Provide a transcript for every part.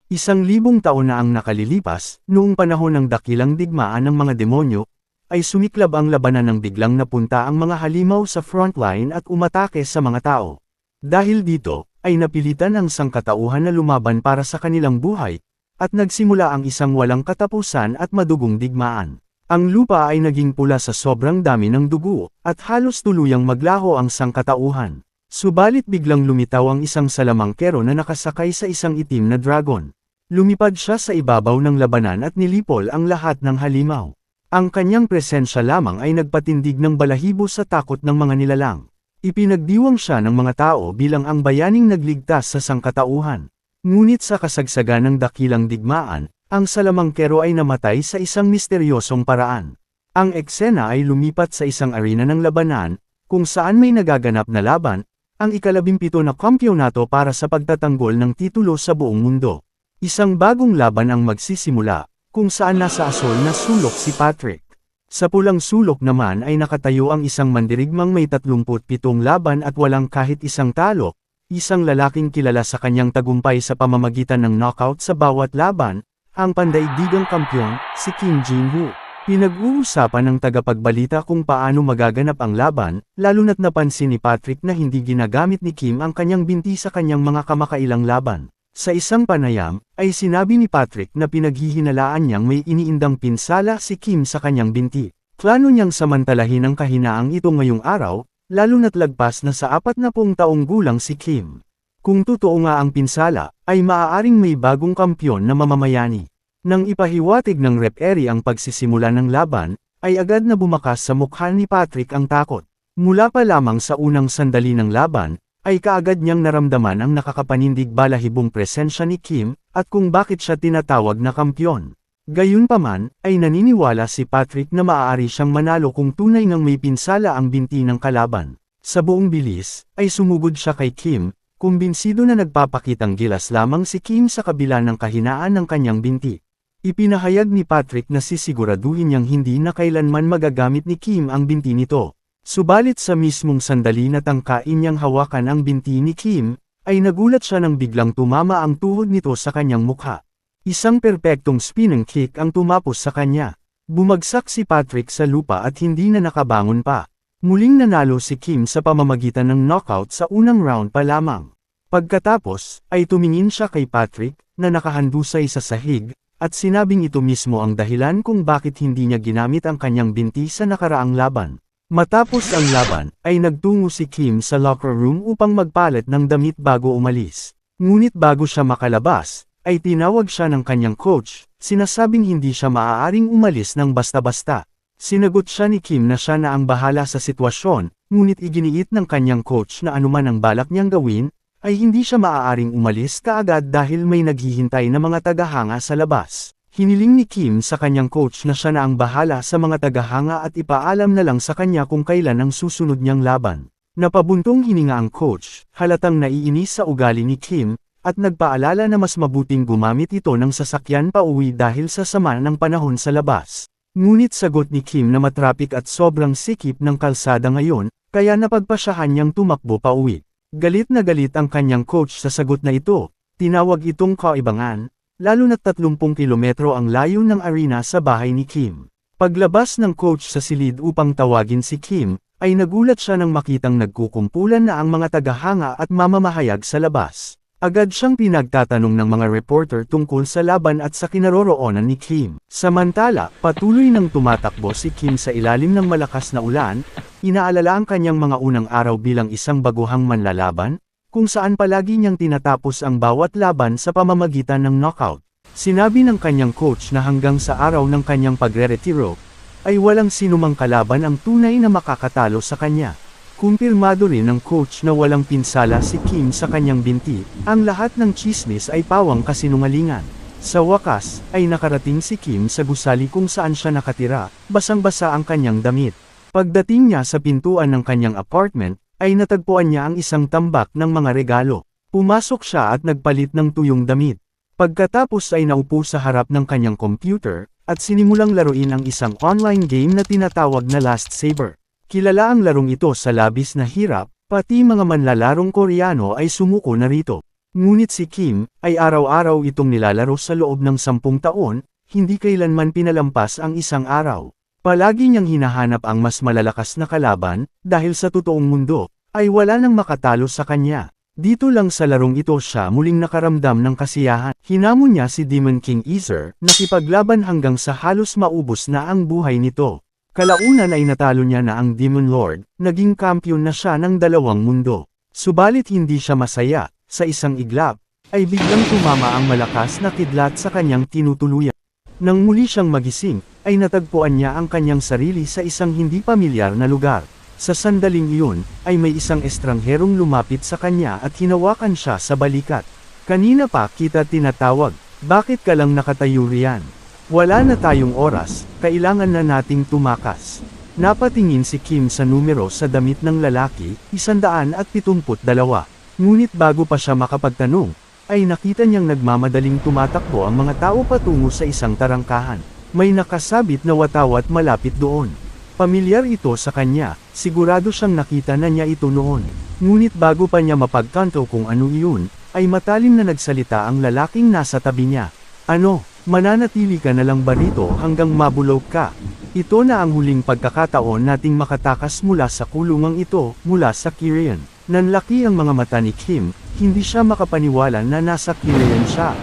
1,000 taon na ang nakalilipas, noong panahon ng dakilang digmaan ng mga demonyo, ay sumiklab ang labanan ng biglang napunta ang mga halimaw sa frontline at umatake sa mga tao. Dahil dito, ay napilitan ang sangkatauhan na lumaban para sa kanilang buhay, at nagsimula ang isang walang katapusan at madugong digmaan. Ang lupa ay naging pula sa sobrang dami ng dugo, at halos tuluyang maglaho ang sangkatauhan. Subalit biglang lumitaw ang isang salamangkero na nakasakay sa isang itim na dragon. Lumipad siya sa ibabaw ng labanan at nilipol ang lahat ng halimaw. Ang kanyang presensya lamang ay nagpatindig ng balahibo sa takot ng mga nilalang. Ipinagdiwang siya ng mga tao bilang ang bayaning nagligtas sa sangkatauhan. Ngunit sa kasagsagan ng dakilang digmaan, ang salamangkero ay namatay sa isang misteryosong paraan. Ang eksena ay lumipat sa isang arena ng labanan, kung saan may nagaganap na laban, ang ika-17 na kampyonato para sa pagtatanggol ng titulo sa buong mundo. Isang bagong laban ang magsisimula, kung saan nasa asol na sulok si Patrick. Sa pulang sulok naman ay nakatayo ang isang mandirigmang may 37 laban at walang kahit isang talo, isang lalaking kilala sa kanyang tagumpay sa pamamagitan ng knockout sa bawat laban, ang pandaigdigang kampyon, si Kim Jin-woo. Pinag-uusapan ng tagapagbalita kung paano magaganap ang laban, lalo na't napansin ni Patrick na hindi ginagamit ni Kim ang kanyang binti sa kanyang mga kamakailang laban. Sa isang panayam, ay sinabi ni Patrick na pinaghihinalaan niyang may iniindang pinsala si Kim sa kanyang binti. Plano niyang samantalahin ang kahinaang ito ngayong araw, lalo na't lagpas na sa 40 taong gulang si Kim. Kung totoo nga ang pinsala, ay maaaring may bagong kampyon na mamamayani. Nang ipahiwatig ng referee ang pagsisimula ng laban, ay agad na bumakas sa mukha ni Patrick ang takot. Mula pa lamang sa unang sandali ng laban, ay kaagad niyang naramdaman ang nakakapanindig balahibong presensya ni Kim, at kung bakit siya tinatawag na kampyon. Gayunpaman, ay naniniwala si Patrick na maaari siyang manalo kung tunay ngang may pinsala ang binti ng kalaban. Sa buong bilis, ay sumugod siya kay Kim, kumbinsido na nagpapakitang gilas lamang si Kim sa kabila ng kahinaan ng kanyang binti. Ipinahayag ni Patrick na sisiguraduhin niyang hindi na kailanman magagamit ni Kim ang binti nito. Subalit sa mismong sandali na tangkain niyang hawakan ang binti ni Kim, ay nagulat siya nang biglang tumama ang tuhod nito sa kanyang mukha. Isang perpektong spinning kick ang tumapos sa kanya. Bumagsak si Patrick sa lupa at hindi na nakabangon pa. Muling nanalo si Kim sa pamamagitan ng knockout sa unang round pa lamang. Pagkatapos, ay tumingin siya kay Patrick, na nakahandusay sa sahig, at sinabing ito mismo ang dahilan kung bakit hindi niya ginamit ang kanyang binti sa nakaraang laban. Matapos ang laban, ay nagtungo si Kim sa locker room upang magpalit ng damit bago umalis. Ngunit bago siya makalabas, ay tinawag siya ng kanyang coach, sinasabing hindi siya maaaring umalis ng basta-basta. Sinagot siya ni Kim na siya na ang bahala sa sitwasyon, ngunit iginiit ng kanyang coach na anuman ang balak niyang gawin, ay hindi siya maaaring umalis kaagad dahil may naghihintay na mga tagahanga sa labas. Hiniling ni Kim sa kanyang coach na siya na ang bahala sa mga tagahanga at ipaalam na lang sa kanya kung kailan ang susunod niyang laban. Napabuntong hininga ang coach, halatang naiinis sa ugali ni Kim, at nagpaalala na mas mabuting gumamit ito ng sasakyan pauwi dahil sa sama ng panahon sa labas. Ngunit sagot ni Kim na matrapik at sobrang sikip ng kalsada ngayon, kaya napagpasyahan niyang tumakbo pauwi. Galit na galit ang kanyang coach sa sagot na ito, tinawag itong kaibangan, lalo na 30 kilometro ang layo ng arena sa bahay ni Kim. Paglabas ng coach sa silid upang tawagin si Kim, ay nagulat siya nang makitang nagkukumpulan na ang mga tagahanga at mamamahayag sa labas. Agad siyang pinagtatanong ng mga reporter tungkol sa laban at sa kinaroroonan ni Kim. Samantala, patuloy nang tumatakbo si Kim sa ilalim ng malakas na ulan, inaalala ang kanyang mga unang araw bilang isang baguhang manlalaban, kung saan palagi niyang tinatapos ang bawat laban sa pamamagitan ng knockout. Sinabi ng kanyang coach na hanggang sa araw ng kanyang pagre-retiro, ay walang sinumang kalaban ang tunay na makakatalo sa kanya. Kumpirmado rin ng coach na walang pinsala si Kim sa kanyang binti, ang lahat ng tsismis ay pawang kasinungalingan. Sa wakas, ay nakarating si Kim sa gusali kung saan siya nakatira, basang-basa ang kanyang damit. Pagdating niya sa pintuan ng kanyang apartment, ay natagpuan niya ang isang tambak ng mga regalo. Pumasok siya at nagpalit ng tuyong damit. Pagkatapos ay naupo sa harap ng kanyang computer, at sinimulang laruin ang isang online game na tinatawag na Last Saber. Kilala ang larong ito sa labis na hirap, pati mga manlalarong Koreano ay sumuko na rito. Ngunit si Kim, ay araw-araw itong nilalaro sa loob ng 10 taon, hindi kailanman pinalampas ang isang araw. Palagi niyang hinahanap ang mas malalakas na kalaban, dahil sa totoong mundo, ay wala nang makatalo sa kanya. Dito lang sa larong ito siya muling nakaramdam ng kasiyahan. Hinamon niya si Demon King Aether, nakipaglaban hanggang sa halos maubos na ang buhay nito. Kalaunan ay natalo niya na ang Demon Lord, naging kampiyon na siya ng 2 mundo. Subalit hindi siya masaya, sa isang iglap, ay biglang tumama ang malakas na kidlat sa kanyang tinutuluyan. Nang muli siyang magising, ay natagpuan niya ang kanyang sarili sa isang hindi pamilyar na lugar. Sa sandaling iyon, ay may isang estrangherong lumapit sa kanya at hinawakan siya sa balikat. Kanina pa kita tinatawag, bakit ka lang nakatayo riyan? Wala na tayong oras, kailangan na nating tumakas. Napatingin si Kim sa numero sa damit ng lalaki, 172. Ngunit bago pa siya makapagtanong, ay nakita niyang nagmamadaling tumatakbo ang mga tao patungo sa isang tarangkahan. May nakasabit na watawat malapit doon. Pamilyar ito sa kanya, sigurado siyang nakita na niya ito noon. Ngunit bago pa niya mapagkanto kung ano iyon, ay matalim na nagsalita ang lalaking nasa tabi niya. Ano, mananatili ka na lang ba rito hanggang mabulok ka? Ito na ang huling pagkakataon nating makatakas mula sa kulungang ito, mula sa Korean. Nanlaki ang mga mata ni Kim, hindi siya makapaniwala na nasa Korean siya.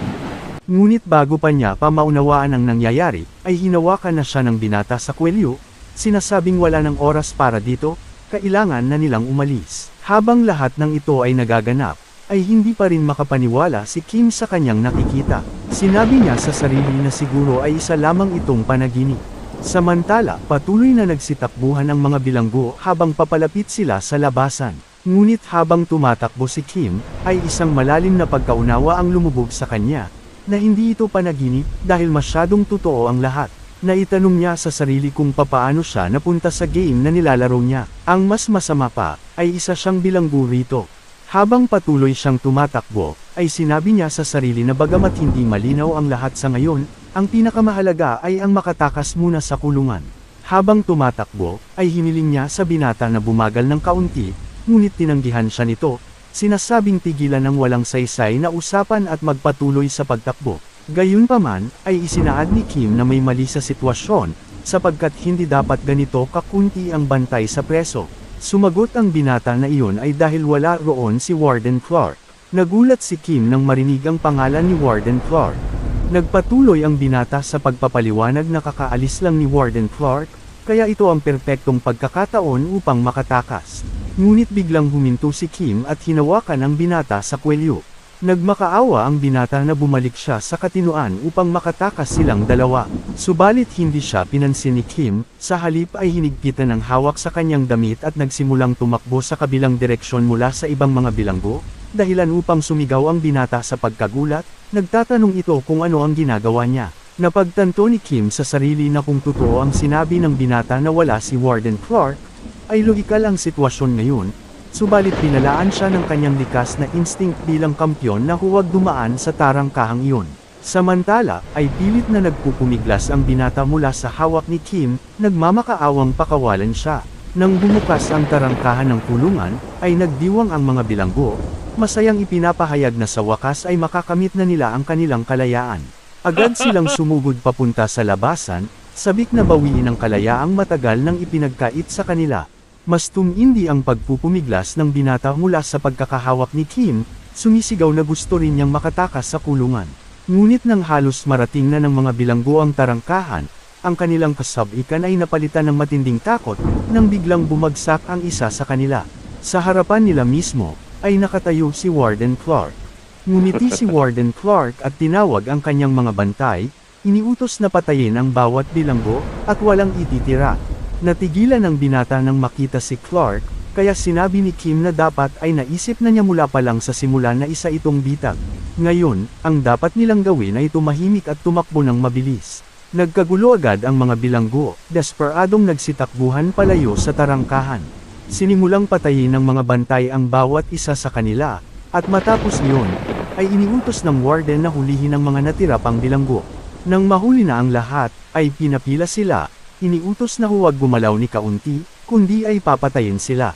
Ngunit bago pa niya maunawaan ang nangyayari, ay hinawakan na siya ng binata sa kwelyo. Sinasabing wala ng oras para dito, kailangan na nilang umalis. Habang lahat ng ito ay nagaganap, ay hindi pa rin makapaniwala si Kim sa kanyang nakikita. Sinabi niya sa sarili na siguro ay isa lamang itong panaginip. Samantala, patuloy na nagsitakbuhan ang mga bilanggo habang papalapit sila sa labasan. Ngunit habang tumatakbo si Kim, ay isang malalim na pagkaunawa ang lumubog sa kanya, na hindi ito panaginip dahil masyadong totoo ang lahat. Naitanong niya sa sarili kung papaano siya napunta sa game na nilalaro niya. Ang mas masama pa, ay isa siyang bilanggo rito. Habang patuloy siyang tumatakbo, ay sinabi niya sa sarili na bagamat hindi malinaw ang lahat sa ngayon, ang pinakamahalaga ay ang makatakas muna sa kulungan. Habang tumatakbo, ay hiniling niya sa binata na bumagal ng kaunti, ngunit tinanggihan siya nito, sinasabing tigilan ng walang saysay na usapan at magpatuloy sa pagtakbo. Gayunpaman, ay isinaad ni Kim na may mali sa sitwasyon, sapagkat hindi dapat ganito kakunti ang bantay sa preso. Sumagot ang binata na iyon ay dahil wala roon si Warden Clark. Nagulat si Kim nang marinig ang pangalan ni Warden Clark. Nagpatuloy ang binata sa pagpapaliwanag na kakaalis lang ni Warden Clark, kaya ito ang perpektong pagkakataon upang makatakas. Ngunit biglang huminto si Kim at hinawakan ang binata sa kwelyo. Nagmakaawa ang binata na bumalik siya sa katinuan upang makatakas silang dalawa. Subalit hindi siya pinansin ni Kim, sa halip ay hinigpitan ng hawak sa kanyang damit at nagsimulang tumakbo sa kabilang direksyon mula sa ibang mga bilanggo, dahilan upang sumigaw ang binata sa pagkagulat, nagtatanong ito kung ano ang ginagawa niya. Napagtanto ni Kim sa sarili na kung totoo ang sinabi ng binata na wala si Warden Clark, ay lohikal ang sitwasyon ngayon. Subalit pinalaan siya ng kanyang likas na instinct bilang kampyon na huwag dumaan sa tarangkahang iyon. Samantala, ay pilit na nagpupumiglas ang binata mula sa hawak ni Kim, nagmamakaawang pakawalan siya. Nang bumukas ang tarangkahan ng kulungan, ay nagdiwang ang mga bilanggo, masayang ipinapahayag na sa wakas ay makakamit na nila ang kanilang kalayaan. Agad silang sumugod papunta sa labasan, sabik na bawiin ang kalayaang matagal nang ipinagkait sa kanila. Mas tumindi ang pagpupumiglas ng binata mula sa pagkakahawak ni Kim, sumisigaw na gusto rin niyang makatakas sa kulungan. Ngunit nang halos marating na ng mga bilanggo ang tarangkahan, ang kanilang kasabikan ay napalitan ng matinding takot, nang biglang bumagsak ang isa sa kanila. Sa harapan nila mismo, ay nakatayo si Warden Clark. Ngumiti si Warden Clark at tinawag ang kanyang mga bantay, iniutos na patayin ang bawat bilanggo, at walang ititira. Natigilan ang binata nang makita si Clark, kaya sinabi ni Kim na dapat ay naisip na niya mula pa lang sa simula na isa itong bitag. Ngayon, ang dapat nilang gawin ay tumahimik at tumakbo ng mabilis. Nagkagulo agad ang mga bilanggo, desperadong nagsitakbuhan palayo sa tarangkahan. Sinimulang patayin ng mga bantay ang bawat isa sa kanila, at matapos iyon, ay iniutos ng warden na hulihin ang mga natira pang bilanggo. Nang mahuli na ang lahat, ay pinapila sila. Iniutos na huwag gumalaw ni kaunti, kundi ay papatayin sila.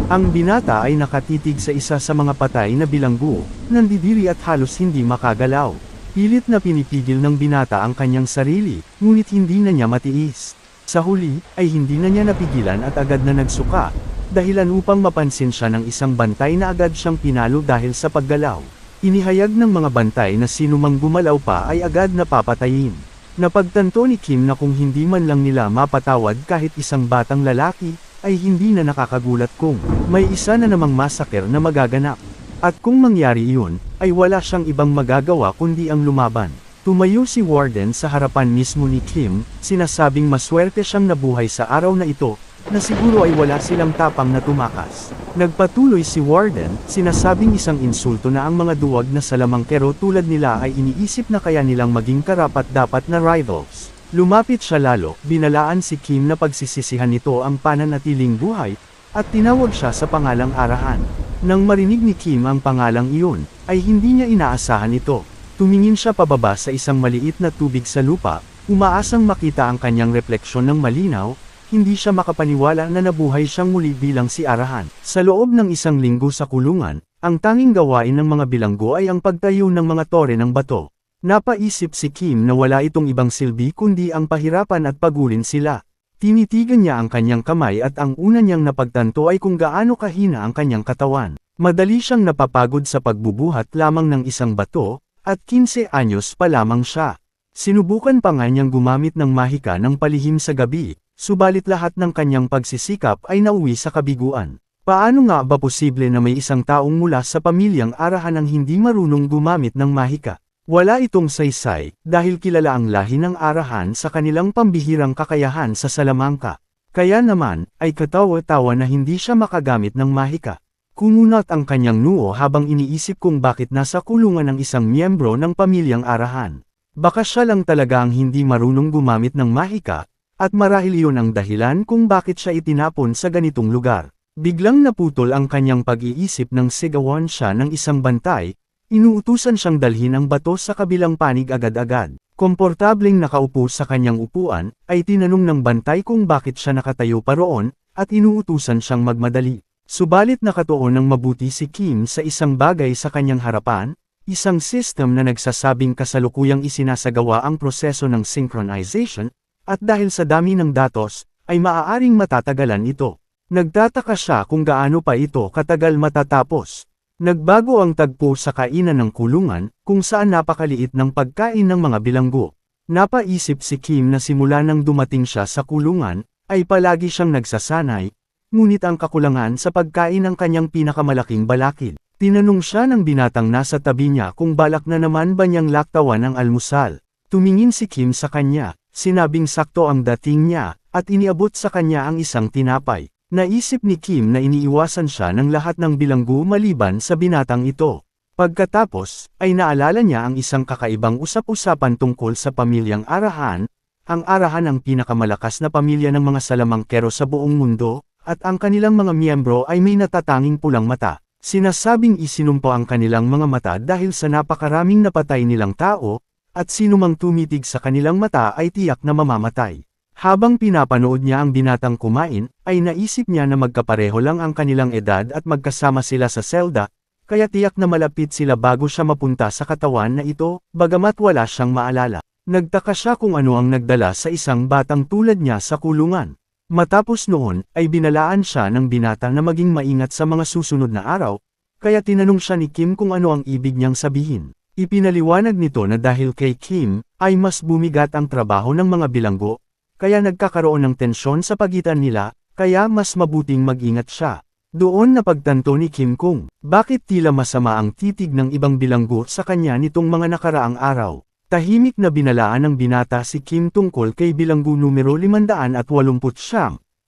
Ang binata ay nakatitig sa isa sa mga patay na bilanggo, nandidiri at halos hindi makagalaw. Pilit na pinipigil ng binata ang kanyang sarili, ngunit hindi na niya matiis. Sa huli, ay hindi na niya napigilan at agad na nagsuka, dahilan upang mapansin siya ng isang bantay na agad siyang pinalo dahil sa paggalaw. Inihayag ng mga bantay na sinumang gumalaw pa ay agad na papatayin. Napagtanto ni Kim na kung hindi man lang nila mapatawad kahit isang batang lalaki, ay hindi na nakakagulat kung may isa na namang massacre na magaganap. At kung mangyari iyon, ay wala siyang ibang magagawa kundi ang lumaban. Tumayo si Warden sa harapan mismo ni Kim, sinasabing maswerte siyang nabuhay sa araw na ito, na siguro ay wala silang tapang na tumakas. Nagpatuloy si Warden, sinasabing isang insulto na ang mga duwag na salamangkero tulad nila ay iniisip na kaya nilang maging karapat-dapat na rivals. Lumapit siya lalo, binalaan si Kim na pagsisisihan nito ang pananatiling buhay, at tinawag siya sa pangalang Arahan. Nang marinig ni Kim ang pangalang iyon, ay hindi niya inaasahan ito. Tumingin siya pababa sa isang maliit na tubig sa lupa, umaasang makita ang kanyang refleksyon ng malinaw. Hindi siya makapaniwala na nabuhay siyang muli bilang si Arahan. Sa loob ng isang linggo sa kulungan, ang tanging gawain ng mga bilanggo ay ang pagtayo ng mga tore ng bato. Napaisip si Kim na wala itong ibang silbi kundi ang pahirapan at pagurin sila. Tinitigan niya ang kanyang kamay at ang una niyang napagtanto ay kung gaano kahina ang kanyang katawan. Madali siyang napapagod sa pagbubuhat lamang ng isang bato, at 15 anyos pa lamang siya. Sinubukan pa nga niyang gumamit ng mahika ng palihim sa gabi. Subalit lahat ng kanyang pagsisikap ay nauwi sa kabiguan. Paano nga ba posible na may isang taong mula sa pamilyang Arahan ang hindi marunong gumamit ng mahika? Wala itong saysay, dahil kilala ang lahi ng Arahan sa kanilang pambihirang kakayahan sa Salamanca. Kaya naman, ay katawa-tawa na hindi siya makagamit ng mahika. Kumunat ang kanyang noo habang iniisip kung bakit nasa kulungan ang isang miyembro ng pamilyang Arahan. Baka siya lang talaga ang hindi marunong gumamit ng mahika, at marahil iyon ang dahilan kung bakit siya itinapon sa ganitong lugar. Biglang naputol ang kanyang pag-iisip nang sigawan siya ng isang bantay, inuutusan siyang dalhin ang bato sa kabilang panig agad-agad. Komportableng nakaupo sa kanyang upuan, ay tinanong ng bantay kung bakit siya nakatayo pa roon, at inuutusan siyang magmadali. Subalit nakatuon ng mabuti si Kim sa isang bagay sa kanyang harapan, isang system na nagsasabing kasalukuyang isinasagawa ang proseso ng synchronization, at dahil sa dami ng datos, ay maaaring matatagalan ito. Nagtataka siya kung gaano pa ito katagal matatapos. Nagbago ang tagpo sa kainan ng kulungan, kung saan napakaliit ng pagkain ng mga bilanggo. Napaisip si Kim na simula nang dumating siya sa kulungan, ay palagi siyang nagsasanay, ngunit ang kakulangan sa pagkain ng kanyang pinakamalaking balakid. Tinanong siya ng binatang nasa tabi niya kung balak na naman ba niyang laktawan ng almusal. Tumingin si Kim sa kanya. Sinabing sakto ang dating niya, at iniabot sa kanya ang isang tinapay. Naisip ni Kim na iniiwasan siya ng lahat ng bilanggo maliban sa binatang ito. Pagkatapos, ay naalala niya ang isang kakaibang usap-usapan tungkol sa pamilyang Arahan. Ang Arahan ang pinakamalakas na pamilya ng mga salamangkero sa buong mundo, at ang kanilang mga miyembro ay may natatanging pulang mata. Sinasabing isinumpo ang kanilang mga mata dahil sa napakaraming napatay nilang tao, at sinumang tumitig sa kanilang mata ay tiyak na mamamatay. Habang pinapanood niya ang binatang kumain, ay naisip niya na magkapareho lang ang kanilang edad at magkasama sila sa selda, kaya tiyak na malapit sila bago siya mapunta sa katawan na ito, bagamat wala siyang maalala. Nagtaka siya kung ano ang nagdala sa isang batang tulad niya sa kulungan. Matapos noon, ay binalaan siya ng binata na maging maingat sa mga susunod na araw, kaya tinanong siya ni Kim kung ano ang ibig niyang sabihin. Ipinaliwanag nito na dahil kay Kim, ay mas bumigat ang trabaho ng mga bilanggo, kaya nagkakaroon ng tensyon sa pagitan nila, kaya mas mabuting mag-ingat siya. Doon napagtanto ni Kim kung bakit tila masama ang titig ng ibang bilanggo sa kanya nitong mga nakaraang araw. Tahimik na binalaan ng binata si Kim tungkol kay bilanggo numero 589,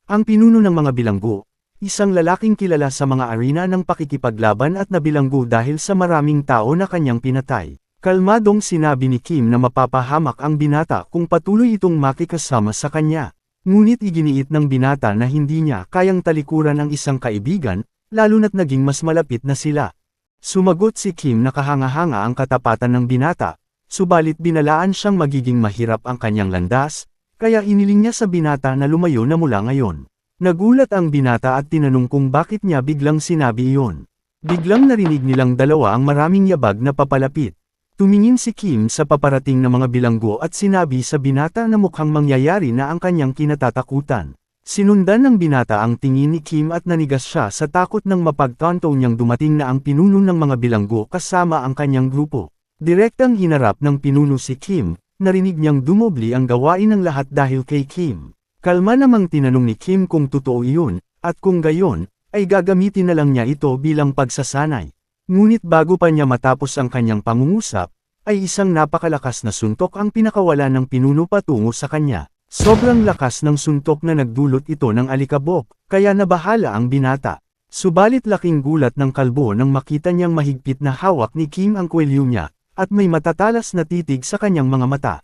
ang pinuno ng mga bilanggo. Isang lalaking kilala sa mga arena ng pakikipaglaban at nabilanggo dahil sa maraming tao na kanyang pinatay. Kalmadong sinabi ni Kim na mapapahamak ang binata kung patuloy itong makikasama sa kanya. Ngunit iginiit ng binata na hindi niya kayang talikuran ang isang kaibigan, lalo na't naging mas malapit na sila. Sumagot si Kim na kahanga-hanga ang katapatan ng binata, subalit binalaan siyang magiging mahirap ang kanyang landas, kaya iniling niya sa binata na lumayo na mula ngayon. Nagulat ang binata at tinanong kung bakit niya biglang sinabi iyon. Biglang narinig nilang dalawa ang maraming yabag na papalapit. Tumingin si Kim sa paparating na mga bilanggo at sinabi sa binata na mukhang mangyayari na ang kanyang kinatatakutan. Sinundan ng binata ang tingin ni Kim at nanigas siya sa takot nang mapagtanto niyang dumating na ang pinuno ng mga bilanggo kasama ang kanyang grupo. Direktang hinarap ng pinuno si Kim, narinig niyang dumobli ang gawain ng lahat dahil kay Kim. Kalma namang tinanong ni Kim kung totoo iyon, at kung gayon, ay gagamitin na lang niya ito bilang pagsasanay. Ngunit bago pa niya matapos ang kanyang pangungusap, ay isang napakalakas na suntok ang pinakawalan ng pinuno patungo sa kanya. Sobrang lakas ng suntok na nagdulot ito ng alikabok, kaya nabahala ang binata. Subalit laking gulat ng kalbo nang makita niyang mahigpit na hawak ni Kim ang kwelyo niya, at may matatalas na titig sa kanyang mga mata.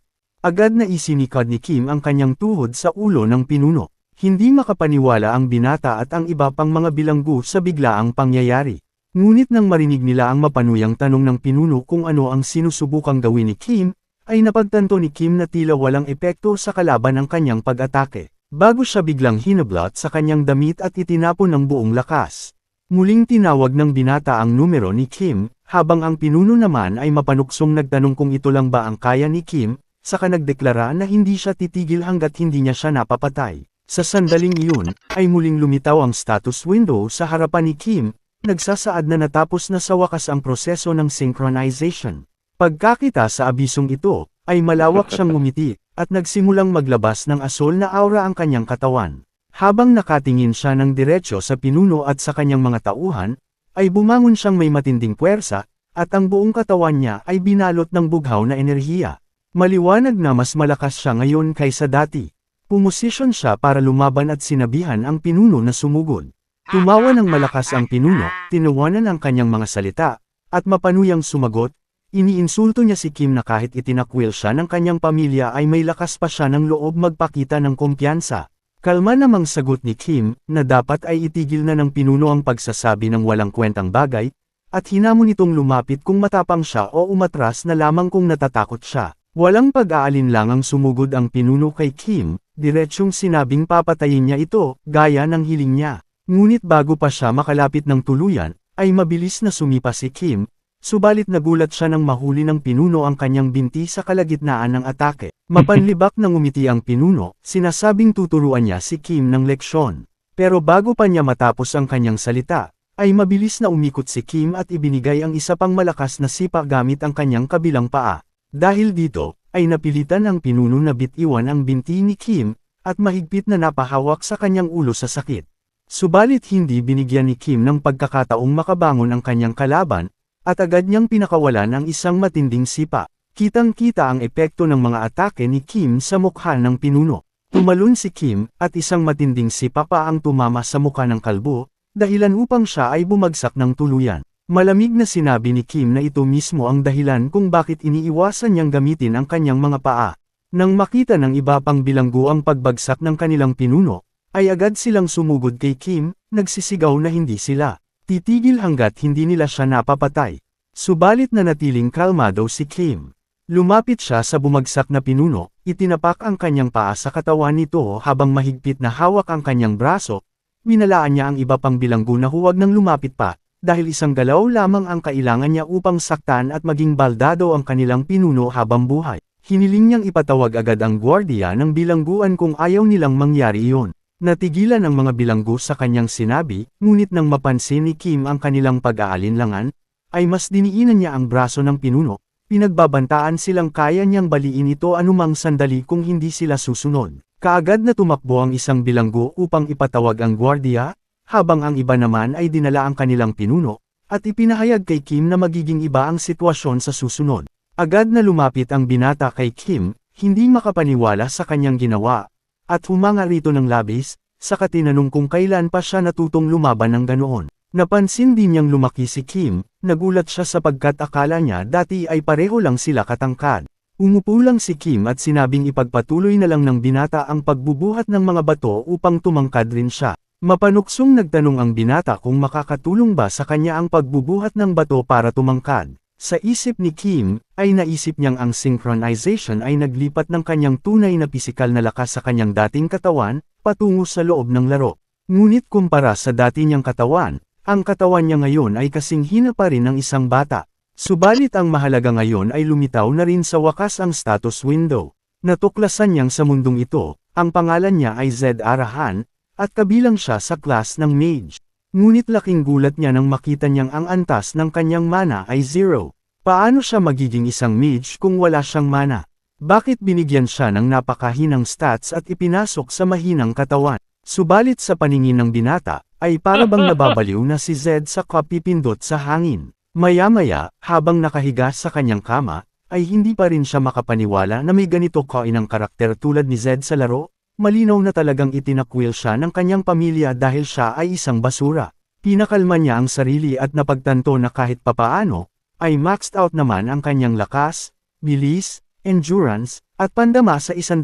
Agad na isinikad ni Kim ang kanyang tuhod sa ulo ng pinuno. Hindi makapaniwala ang binata at ang iba pang mga bilanggo sa biglaang pangyayari. Ngunit nang marinig nila ang mapanuyang tanong ng pinuno kung ano ang sinusubukang gawin ni Kim, ay napagtanto ni Kim na tila walang epekto sa kalaban ang kanyang pag-atake. Bago siya biglang hinablot sa kanyang damit at itinapon ng buong lakas. Muling tinawag ng binata ang numero ni Kim, habang ang pinuno naman ay mapanuksong nagtanong kung ito lang ba ang kaya ni Kim, saka nagdeklara na hindi siya titigil hanggat hindi niya siya napapatay. Sa sandaling iyon, ay muling lumitaw ang status window sa harapan ni Kim, nagsasaad na natapos na sa wakas ang proseso ng synchronization. Pagkakita sa abisong ito, ay malawak siyang ngumiti, at nagsimulang maglabas ng asol na aura ang kanyang katawan. Habang nakatingin siya ng diretsyo sa pinuno at sa kanyang mga tauhan, ay bumangon siyang may matinding puwersa, at ang buong katawan niya ay binalot ng bughaw na enerhiya. Maliwanag na mas malakas siya ngayon kaysa dati. Pumosisyon siya para lumaban at sinabihan ang pinuno na sumugod. Tumawa ng malakas ang pinuno, tinawanan ang kanyang mga salita, at mapanuyang sumagot. Iniinsulto niya si Kim na kahit itinakwil siya ng kanyang pamilya ay may lakas pa siya ng loob magpakita ng kumpiyansa. Kalma namang sagot ni Kim, na dapat ay itigil na ng pinuno ang pagsasabi ng walang kwentang bagay, at hinamon itong lumapit kung matapang siya o umatras na lamang kung natatakot siya. Walang pag-aalinlangang sumugod ang pinuno kay Kim, diretsyong sinabing papatayin niya ito, gaya ng hiling niya. Ngunit bago pa siya makalapit ng tuluyan, ay mabilis na sumipa si Kim, subalit nagulat siya nang mahuli ng pinuno ang kanyang binti sa kalagitnaan ng atake. Mapanlibak na ngumiti ang pinuno, sinasabing tuturuan niya si Kim ng leksyon. Pero bago pa niya matapos ang kanyang salita, ay mabilis na umikot si Kim at ibinigay ang isa pang malakas na sipa gamit ang kanyang kabilang paa. Dahil dito, ay napilitan ang pinuno na bitiwan ang binti ni Kim, at mahigpit na napahawak sa kanyang ulo sa sakit. Subalit hindi binigyan ni Kim ng pagkakataong makabangon ang kanyang kalaban, at agad niyang pinakawalan ang isang matinding sipa. Kitang-kita ang epekto ng mga atake ni Kim sa mukha ng pinuno. Tumalon si Kim, at isang matinding sipa pa ang tumama sa mukha ng kalbo, dahilan upang siya ay bumagsak ng tuluyan. Malamig na sinabi ni Kim na ito mismo ang dahilan kung bakit iniiwasan niyang gamitin ang kanyang mga paa. Nang makita ng iba pang bilanggo ang pagbagsak ng kanilang pinuno, ay agad silang sumugod kay Kim, nagsisigaw na hindi sila titigil hanggat hindi nila siya napapatay. Subalit nanatiling kalmado si Kim. Lumapit siya sa bumagsak na pinuno, itinapak ang kanyang paa sa katawan nito habang mahigpit na hawak ang kanyang braso. Winalaan niya ang iba pang bilanggo na huwag nang lumapit pa, dahil isang galaw lamang ang kailangan niya upang saktan at maging baldado ang kanilang pinuno habang buhay. Hiniling niyang ipatawag agad ang gwardiya ng bilangguan kung ayaw nilang mangyari iyon. Natigilan ang mga bilanggo sa kanyang sinabi, ngunit nang mapansin ni Kim ang kanilang pag-aalinlangan, ay mas diniinan niya ang braso ng pinuno, pinagbabantaan silang kaya niyang baliin ito anumang sandali kung hindi sila susunod. Kaagad na tumakbo ang isang bilanggo upang ipatawag ang gwardiya, habang ang iba naman ay dinala ang kanilang pinuno, at ipinahayag kay Kim na magiging iba ang sitwasyon sa susunod. Agad na lumapit ang binata kay Kim, hindi makapaniwala sa kanyang ginawa, at humanga rito ng labis, saka tinanong kung kailan pa siya natutong lumaban ng ganoon. Napansin din niyang lumaki si Kim, nagulat siya sapagkat akala niya dati ay pareho lang sila katangkad. Umupo lang si Kim at sinabing ipagpatuloy na lang ng binata ang pagbubuhat ng mga bato upang tumangkad rin siya. Mapanuksong nagtanong ang binata kung makakatulong ba sa kanya ang pagbubuhat ng bato para tumangkad. Sa isip ni Kim, ay naisip niyang ang synchronization ay naglipat ng kanyang tunay na pisikal na lakas sa kanyang dating katawan, patungo sa loob ng laro. Ngunit kumpara sa dati niyang katawan, ang katawan niya ngayon ay kasing hina pa rin ng isang bata. Subalit ang mahalaga ngayon ay lumitaw na rin sa wakas ang status window. Natuklasan niyang sa mundong ito, ang pangalan niya ay Zed Arahan, at kabilang siya sa class ng mage. Ngunit laking gulat niya nang makita niyang ang antas ng kanyang mana ay 0. Paano siya magiging isang mage kung wala siyang mana? Bakit binigyan siya ng napakahinang stats at ipinasok sa mahinang katawan? Subalit sa paningin ng binata, ay para bang nababaliw na si Zed sa kapipindot sa hangin. Maya-maya, habang nakahiga sa kanyang kama, ay hindi pa rin siya makapaniwala na may ganito kainang karakter tulad ni Zed sa laro. Malinaw na talagang itinakwil siya ng kanyang pamilya dahil siya ay isang basura. Pinakalma niya ang sarili at napagtanto na kahit papaano, ay maxed out naman ang kanyang lakas, bilis, endurance, at pandama sa 100%.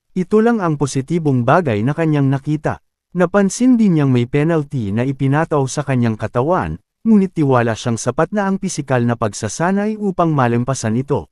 Ito lang ang positibong bagay na kanyang nakita. Napansin din niyang may penalty na ipinataw sa kanyang katawan, ngunit tiwala siyang sapat na ang pisikal na pagsasanay upang malampasan ito.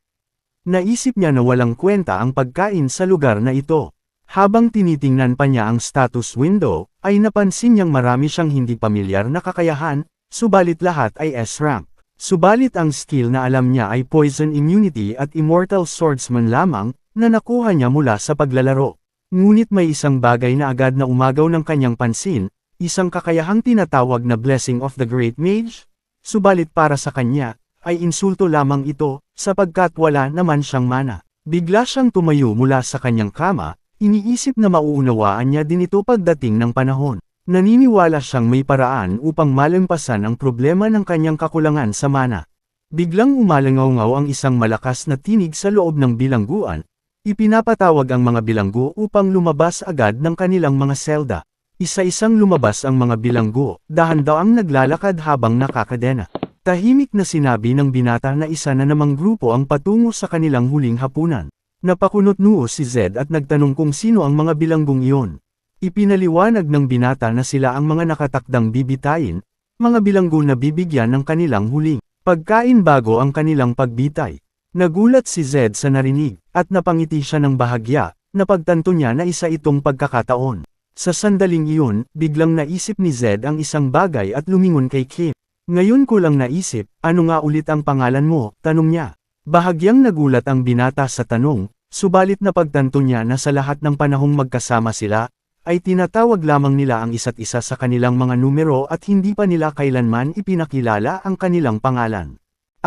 Naisip niya na walang kwenta ang pagkain sa lugar na ito. Habang tinitingnan pa niya ang status window, ay napansin niyang marami siyang hindi pamilyar na kakayahan, subalit lahat ay S-rank. Subalit ang skill na alam niya ay Poison Immunity at Immortal Swordsman lamang, na nakuha niya mula sa paglalaro. Ngunit may isang bagay na agad na umagaw ng kanyang pansin, isang kakayahang tinatawag na Blessing of the Great Mage. Subalit para sa kanya, ay insulto lamang ito, sapagkat wala naman siyang mana. Bigla siyang tumayo mula sa kanyang kama, iniisip na mauunawaan niya din ito pagdating ng panahon. Naniniwala siyang may paraan upang malampasan ang problema ng kanyang kakulangan sa mana. Biglang umalangaw-ngaw ang isang malakas na tinig sa loob ng bilangguan. Ipinapatawag ang mga bilanggo upang lumabas agad ng kanilang mga selda. Isa-isang lumabas ang mga bilanggo, dahan-daang naglalakad habang nakakadena. Tahimik na sinabi ng binata na isa na namang grupo ang patungo sa kanilang huling hapunan. Napakunot-noo si Zed at nagtanong kung sino ang mga bilanggong iyon. Ipinaliwanag ng binata na sila ang mga nakatakdang bibitayin, mga bilanggo na bibigyan ng kanilang huling pagkain bago ang kanilang pagbitay. Nagulat si Zed sa narinig, at napangiti siya ng bahagya, napagtanto niya na isa itong pagkakataon. Sa sandaling iyon, biglang naisip ni Zed ang isang bagay at lumingon kay Kim. Ngayon ko lang naisip, ano nga ulit ang pangalan mo, tanong niya. Bahagyang nagulat ang binata sa tanong, subalit napagtanto niya na sa lahat ng panahong magkasama sila, ay tinatawag lamang nila ang isa't isa sa kanilang mga numero at hindi pa nila kailanman ipinakilala ang kanilang pangalan.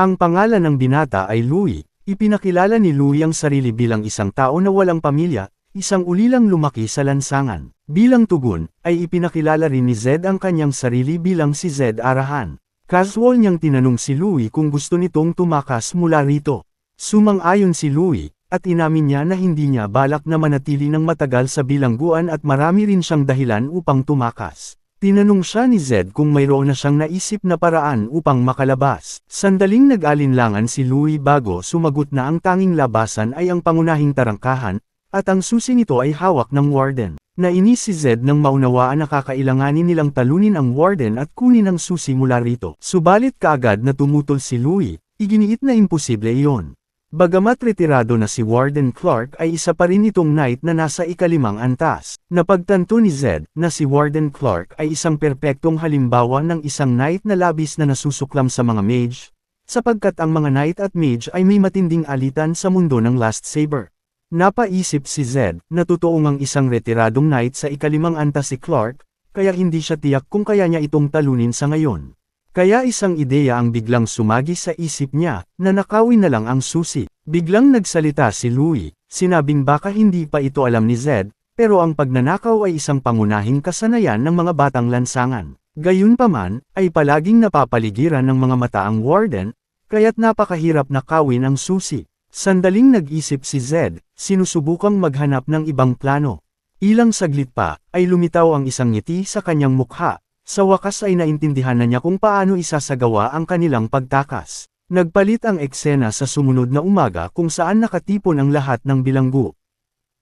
Ang pangalan ng binata ay Louie. Ipinakilala ni Louie ang sarili bilang isang tao na walang pamilya, isang ulilang lumaki sa lansangan. Bilang tugon, ay ipinakilala rin ni Zed ang kanyang sarili bilang si Zed Arahan. Casual niyang tinanong si Louie kung gusto nitong tumakas mula rito. Sumang-ayon si Louie, at inamin niya na hindi niya balak na manatili ng matagal sa bilangguan at marami rin siyang dahilan upang tumakas. Tinanong siya ni Zed kung mayroon na siyang naisip na paraan upang makalabas. Sandaling nag-alinlangan si Louie bago sumagot na ang tanging labasan ay ang pangunahing tarangkahan, at ang susi nito ay hawak ng warden. Nainis si Zed nang maunawaan na kakailanganin nilang talunin ang warden at kunin ang susi mula rito. Subalit kaagad na tumutol si Louie, iginiit na imposible iyon. Bagamat retirado na si Warden Clark ay isa pa rin itong knight na nasa ikalimang antas. Napagtanto ni Zed na si Warden Clark ay isang perpektong halimbawa ng isang knight na labis na nasusuklam sa mga mage, sapagkat ang mga knight at mage ay may matinding alitan sa mundo ng Last Saber. Napaisip si Zed na totoong ang isang retiradong knight sa ikalimang antas si Clark, kaya hindi siya tiyak kung kaya niya itong talunin sa ngayon. Kaya isang ideya ang biglang sumagi sa isip niya, na nakawin na lang ang susi. Biglang nagsalita si Louie, sinabing baka hindi pa ito alam ni Zed, pero ang pagnanakaw ay isang pangunahing kasanayan ng mga batang lansangan. Gayunpaman, ay palaging napapaligiran ng mga mata ang warden, kaya't napakahirap nakawin ang susi. Sandaling nag-isip si Zed, sinusubukang maghanap ng ibang plano. Ilang saglit pa, ay lumitaw ang isang ngiti sa kanyang mukha. Sa wakas ay naintindihan na niya kung paano isasagawa ang kanilang pagtakas. Nagpalit ang eksena sa sumunod na umaga kung saan nakatipon ang lahat ng bilanggo.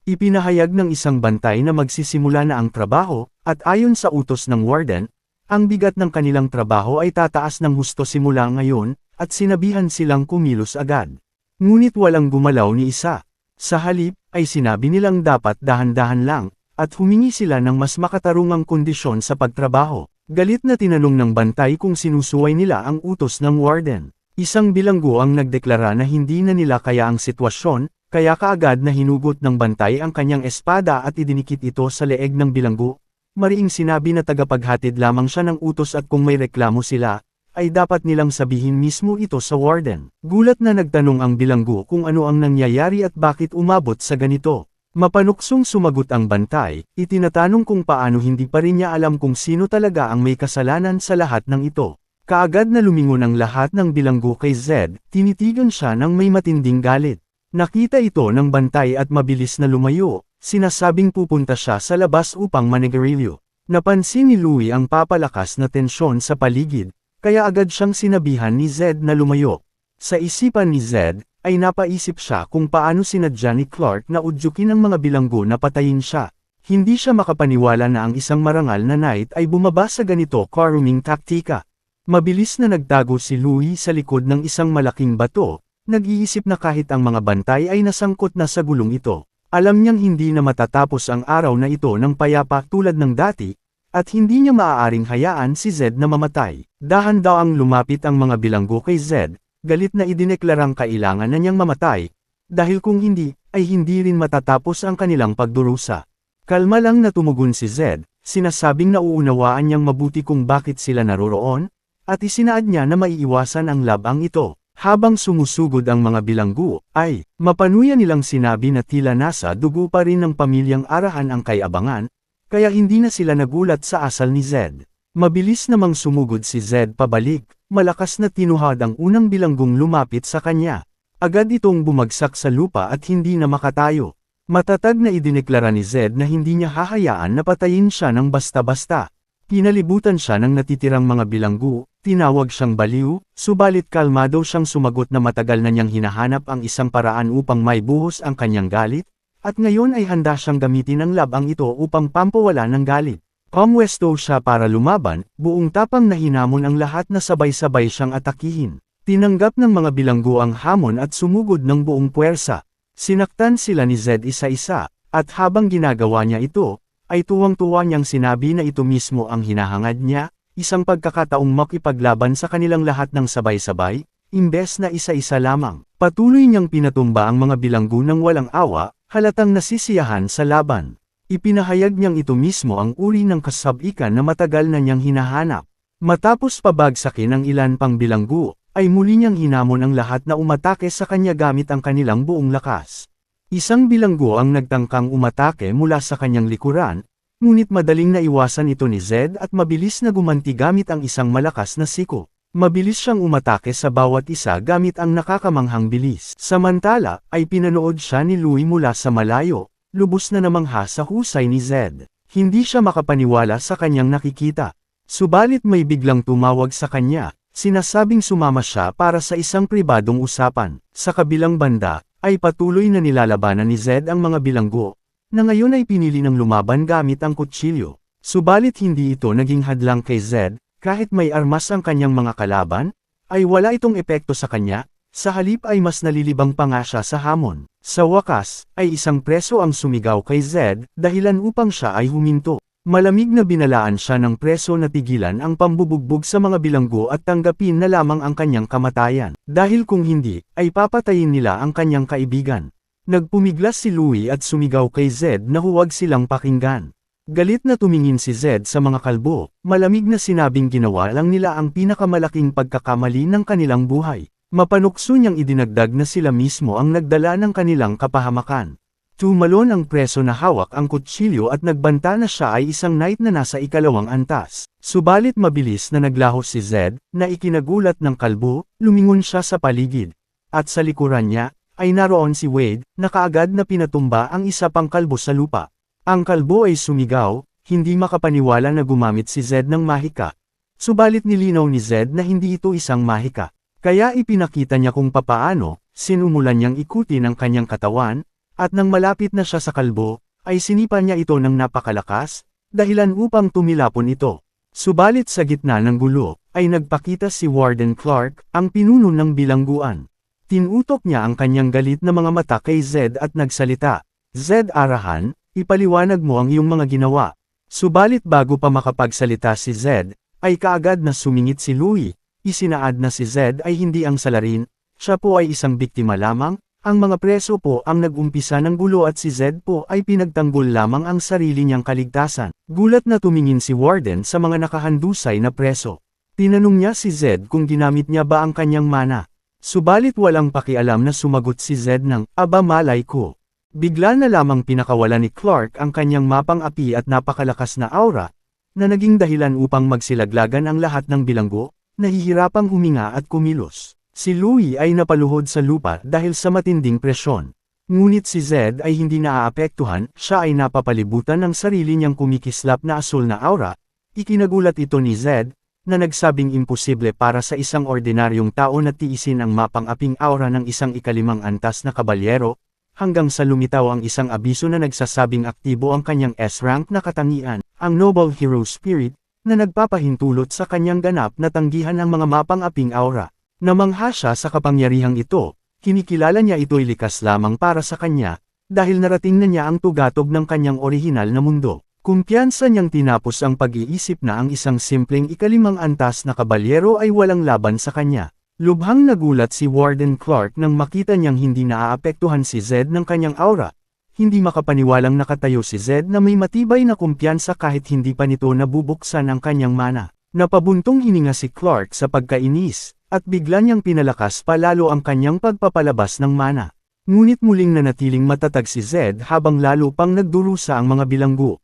Ipinahayag ng isang bantay na magsisimula na ang trabaho, at ayon sa utos ng warden, ang bigat ng kanilang trabaho ay tataas ng husto simula ngayon, at sinabihan silang kumilos agad. Ngunit walang gumalaw ni isa. Sa halip, ay sinabi nilang dapat dahan-dahan lang, at humingi sila ng mas makatarungang kondisyon sa pagtrabaho. Galit na tinanong ng bantay kung sinusuway nila ang utos ng warden. Isang bilanggo ang nagdeklara na hindi na nila kaya ang sitwasyon, kaya kaagad na hinugot ng bantay ang kanyang espada at idinikit ito sa leeg ng bilanggo. Mariing sinabi na tagapaghatid lamang siya ng utos at kung may reklamo sila, ay dapat nilang sabihin mismo ito sa warden. Gulat na nagtanong ang bilanggo kung ano ang nangyayari at bakit umabot sa ganito. Mapanuksong sumagot ang bantay, itinatanong kung paano hindi pa rin niya alam kung sino talaga ang may kasalanan sa lahat ng ito. Kaagad na lumingon ang lahat ng bilanggo kay Zed, tinitigan siya ng may matinding galit. Nakita ito ng bantay at mabilis na lumayo, sinasabing pupunta siya sa labas upang manigarilyo. Napansin ni Louie ang papalakas na tensyon sa paligid, kaya agad siyang sinabihan ni Zed na lumayo. Sa isipan ni Zed, ay napaisip siya kung paano sinadya ni Clark na udyukin ang mga bilanggo na patayin siya. Hindi siya makapaniwala na ang isang marangal na knight ay bumaba sa ganito karuming taktika. Mabilis na nagtago si Louie sa likod ng isang malaking bato, nag-iisip na kahit ang mga bantay ay nasangkot na sa gulong ito. Alam niyang hindi na matatapos ang araw na ito ng payapa tulad ng dati, at hindi niya maaaring hayaan si Zed na mamatay. Dahan-daang lumapit ang mga bilanggo kay Zed, galit na idineklarang kailangan na niyang mamatay, dahil kung hindi, ay hindi rin matatapos ang kanilang pagdurusa. Kalma lang na tumugon si Zed, sinasabing nauunawaan niyang mabuti kung bakit sila naroroon, at isinaad niya na maiiwasan ang labang ito. Habang sumusugod ang mga bilanggo, ay, mapanuya nilang sinabi na tila nasa dugo pa rin ng pamilyang Arahan ang kay-abangan, kaya hindi na sila nagulat sa asal ni Zed. Mabilis namang sumugod si Zed pabalik, malakas na tinuhad ang unang bilanggong lumapit sa kanya. Agad itong bumagsak sa lupa at hindi na makatayo. Matatag na idineklara ni Zed na hindi niya hahayaan na patayin siya ng basta-basta. Pinalibutan siya ng natitirang mga bilanggo, tinawag siyang baliw, subalit kalmado siyang sumagot na matagal na niyang hinahanap ang isang paraan upang maibuhos ang kanyang galit, at ngayon ay handa siyang gamitin ang labang ito upang pampawala ng galit. Pumwesto siya para lumaban, buong tapang na hinamon ang lahat na sabay-sabay siyang atakihin. Tinanggap ng mga bilanggo ang hamon at sumugod ng buong puwersa. Sinaktan sila ni Zed isa-isa, at habang ginagawa niya ito, ay tuwang-tuwa niyang sinabi na ito mismo ang hinahangad niya, isang pagkakataong makipaglaban sa kanilang lahat ng sabay-sabay, imbes na isa-isa lamang. Patuloy niyang pinatumba ang mga bilanggo ng walang awa, halatang nasisiyahan sa laban. Ipinahayag niyang ito mismo ang uri ng kasabikan na matagal na niyang hinahanap. Matapos pabagsakin ang ilan pang bilanggo, ay muli niyang hinamon ang lahat na umatake sa kanya gamit ang kanilang buong lakas. Isang bilanggo ang nagtangkang umatake mula sa kanyang likuran, ngunit madaling naiwasan ito ni Zed at mabilis na gumanti gamit ang isang malakas na siko. Mabilis siyang umatake sa bawat isa gamit ang nakakamanghang bilis. Samantala, ay pinanood siya ni Louie mula sa malayo, lubos na namangha sa husay ni Zed. Hindi siya makapaniwala sa kanyang nakikita. Subalit may biglang tumawag sa kanya, sinasabing sumama siya para sa isang pribadong usapan. Sa kabilang banda, ay patuloy na nilalabanan ni Zed ang mga bilanggo, na ngayon ay pinili ng lumaban gamit ang kutsilyo. Subalit hindi ito naging hadlang kay Zed, kahit may armas ang kanyang mga kalaban, ay wala itong epekto sa kanya, sa halip ay mas nalilibang pa nga siya sa hamon. Sa wakas, ay isang preso ang sumigaw kay Zed, dahilan upang siya ay huminto. Malamig na binalaan siya ng preso na tigilan ang pambubugbog sa mga bilanggo at tanggapin na lamang ang kanyang kamatayan. Dahil kung hindi, ay papatayin nila ang kanyang kaibigan. Nagpumiglas si Louie at sumigaw kay Zed na huwag silang pakinggan. Galit na tumingin si Zed sa mga kalbo, malamig na sinabing ginawa lang nila ang pinakamalaking pagkakamali ng kanilang buhay. Mapanukso niyang idinagdag na sila mismo ang nagdala ng kanilang kapahamakan. Tumalon ang preso na hawak ang kutsilyo at nagbanta na siya ay isang knight na nasa ikalawang antas. Subalit mabilis na naglahos si Zed, na ikinagulat ng kalbo, lumingon siya sa paligid. At sa likuran niya, ay naroon si Wade, na kaagad na pinatumba ang isa pang kalbo sa lupa. Ang kalbo ay sumigaw, hindi makapaniwala na gumamit si Zed ng mahika. Subalit nilinaw ni Zed na hindi ito isang mahika. Kaya ipinakita niya kung papaano, sinumulan niyang ikutin ang kanyang katawan, at nang malapit na siya sa kalbo, ay sinipa niya ito ng napakalakas, dahilan upang tumilapon ito. Subalit sa gitna ng gulo, ay nagpakita si Warden Clark, ang pinuno ng bilangguan. Tinutok niya ang kanyang galit na mga mata kay Zed at nagsalita, "Zed Arahan, ipaliwanag mo ang iyong mga ginawa. Subalit bago pa makapagsalita si Zed, ay kaagad na sumingit si Louie. Isinaad na si Zed ay hindi ang salarin, siya po ay isang biktima lamang, ang mga preso po ang nag-umpisa ng gulo at si Zed po ay pinagtanggol lamang ang sarili niyang kaligtasan. Gulat na tumingin si Warden sa mga nakahandusay na preso. Tinanong niya si Zed kung ginamit niya ba ang kanyang mana. Subalit walang pakialam na sumagot si Zed ng, "Aba malay ko." Bigla na lamang pinakawala ni Clark ang kanyang mapang api at napakalakas na aura, na naging dahilan upang magsilaglagan ang lahat ng bilanggo, nahihirapang huminga at kumilos. Si Louie ay napaluhod sa lupa dahil sa matinding presyon. Ngunit si Zed ay hindi naaapektuhan, siya ay napapalibutan ng sarili niyang kumikislap na asul na aura. Ikinagulat ito ni Zed, na nagsabing imposible para sa isang ordinaryong tao na tiisin ang mapang-aping aura ng isang ikalimang antas na kabalyero, hanggang sa lumitaw ang isang abiso na nagsasabing aktibo ang kanyang S-rank na katangian, ang Noble Hero Spirit, na nagpapahintulot sa kanyang ganap na tanggihan ang mga mapang-aping aura. Namangha siya sa kapangyarihang ito, kinikilala niya ito'y likas lamang para sa kanya, dahil narating na niya ang tugatog ng kanyang orihinal na mundo. Kumpiyansa niyang tinapos ang pag-iisip na ang isang simpleng ikalimang antas na kabalyero ay walang laban sa kanya. Lubhang nagulat si Warden Clark nang makita niyang hindi naaapektuhan si Zed ng kanyang aura. Hindi makapaniwalang nakatayo si Zed na may matibay na kumpiyansa kahit hindi pa nito nabubuksan ang kanyang mana. Napabuntong hininga si Clark sa pagkainis, at bigla niyang pinalakas pa lalo ang kanyang pagpapalabas ng mana. Ngunit muling nanatiling matatag si Zed habang lalo pang nagdurusa ang mga bilanggo.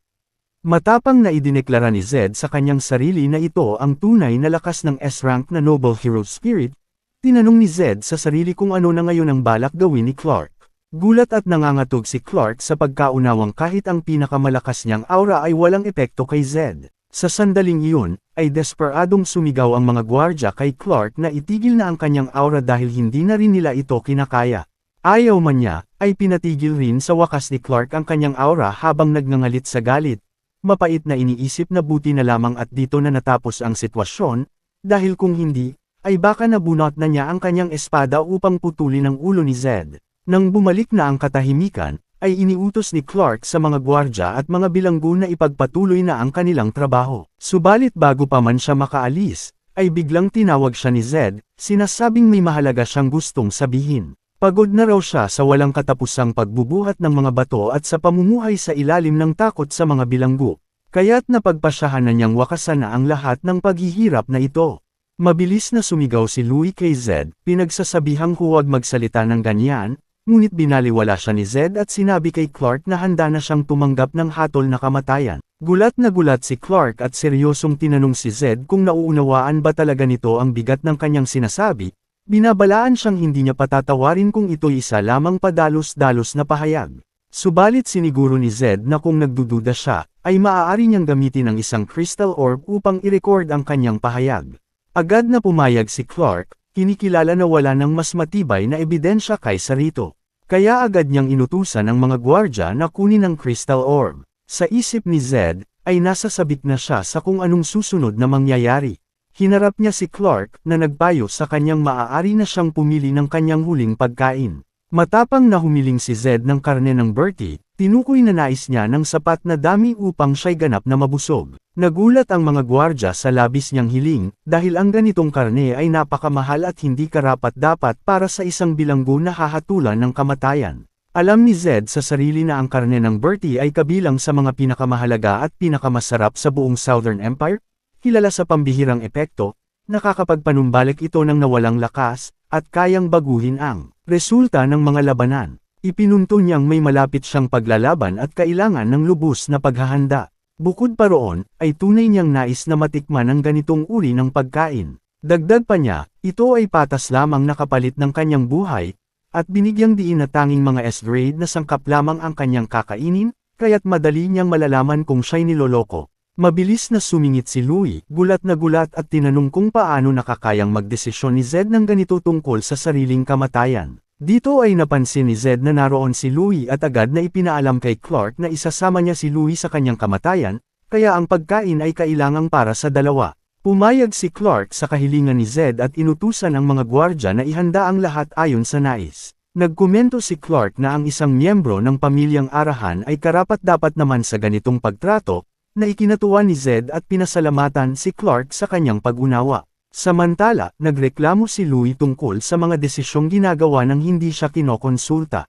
Matapang na idineklara ni Zed sa kanyang sarili na ito ang tunay na lakas ng S-rank na Noble Hero Spirit. Tinanong ni Zed sa sarili kung ano na ngayon ang balak gawin ni Clark. Gulat at nangangatog si Clark sa pagkaunawang kahit ang pinakamalakas niyang aura ay walang epekto kay Zed. Sa sandaling iyon, ay desperadong sumigaw ang mga gwardya kay Clark na itigil na ang kanyang aura dahil hindi na rin nila ito kinakaya. Ayaw man niya, ay pinatigil rin sa wakas ni Clark ang kanyang aura habang nagngangalit sa galit. Mapait na iniisip na buti na lamang at dito na natapos ang sitwasyon, dahil kung hindi, ay baka nabunot na niya ang kanyang espada upang putulin ang ulo ni Zed. Nang bumalik na ang katahimikan, ay iniutos ni Clark sa mga gwardya at mga bilanggo na ipagpatuloy na ang kanilang trabaho. Subalit bago pa man siya makaalis, ay biglang tinawag siya ni Zed, sinasabing may mahalaga siyang gustong sabihin. Pagod na raw siya sa walang katapusang pagbubuhat ng mga bato at sa pamumuhay sa ilalim ng takot sa mga bilanggo. Kaya't napagpasyahan na niyang wakasan na ang lahat ng paghihirap na ito. Mabilis na sumigaw si Louie kay Zed, pinagsasabihang huwag magsalita ng ganyan, ngunit binaliwala siya ni Zed at sinabi kay Clark na handa na siyang tumanggap ng hatol na kamatayan. Gulat na gulat si Clark at seryosong tinanong si Zed kung nauunawaan ba talaga nito ang bigat ng kanyang sinasabi. Binabalaan siyang hindi niya patatawarin kung ito'y isa lamang padalos-dalos na pahayag. Subalit siniguro ni Zed na kung nagdududa siya, ay maaari niyang gamitin ang isang crystal orb upang i-record ang kanyang pahayag. Agad na pumayag si Clark, kinikilala na wala ng mas matibay na ebidensya kaysa rito. Kaya agad niyang inutusan ang mga gwardya na kunin ang crystal orb. Sa isip ni Zed, ay nasasabik na siya sa kung anong susunod na mangyayari. Hinarap niya si Clark na nagpayo sa kanyang maaari na siyang pumili ng kanyang huling pagkain. Matapang na humiling si Zed ng karne ng Bertie, tinukoy na nais niya ng sapat na dami upang siya'y ganap na mabusog. Nagulat ang mga gwardya sa labis niyang hiling, dahil ang ganitong karne ay napakamahal at hindi karapat-dapat para sa isang bilanggo na hahatulan ng kamatayan. Alam ni Zed sa sarili na ang karne ng Bertie ay kabilang sa mga pinakamahalaga at pinakamasarap sa buong Southern Empire, kilala sa pambihirang epekto, nakakapagpanumbalik ito ng nawalang lakas, at kayang baguhin ang resulta ng mga labanan. Ipinunto niyang may malapit siyang paglalaban at kailangan ng lubos na paghahanda. Bukod pa roon, ay tunay niyang nais na matikman ang ganitong uri ng pagkain. Dagdag pa niya, ito ay patas lamang nakapalit ng kanyang buhay, at binigyang diin na tanging mga S-grade na sangkap lamang ang kanyang kakainin, kaya't madali niyang malalaman kung siya'y niloloko. Mabilis na sumingit si Louie, gulat na gulat at tinanong kung paano nakakayang magdesisyon ni Zed ng ganito tungkol sa sariling kamatayan. Dito ay napansin ni Zed na naroon si Louie at agad na ipinaalam kay Clark na isasama niya si Louie sa kanyang kamatayan, kaya ang pagkain ay kailangang para sa dalawa. Pumayag si Clark sa kahilingan ni Zed at inutusan ang mga gwardya na ihanda ang lahat ayon sa nais. Nagkomento si Clark na ang isang miyembro ng pamilyang Arahan ay karapat-dapat naman sa ganitong pagtrato, na ikinatuwa ni Zed at pinasalamatan si Clark sa kanyang pag-unawa. Samantala, nagreklamo si Louie tungkol sa mga desisyong ginagawa nang hindi siya kinokonsulta.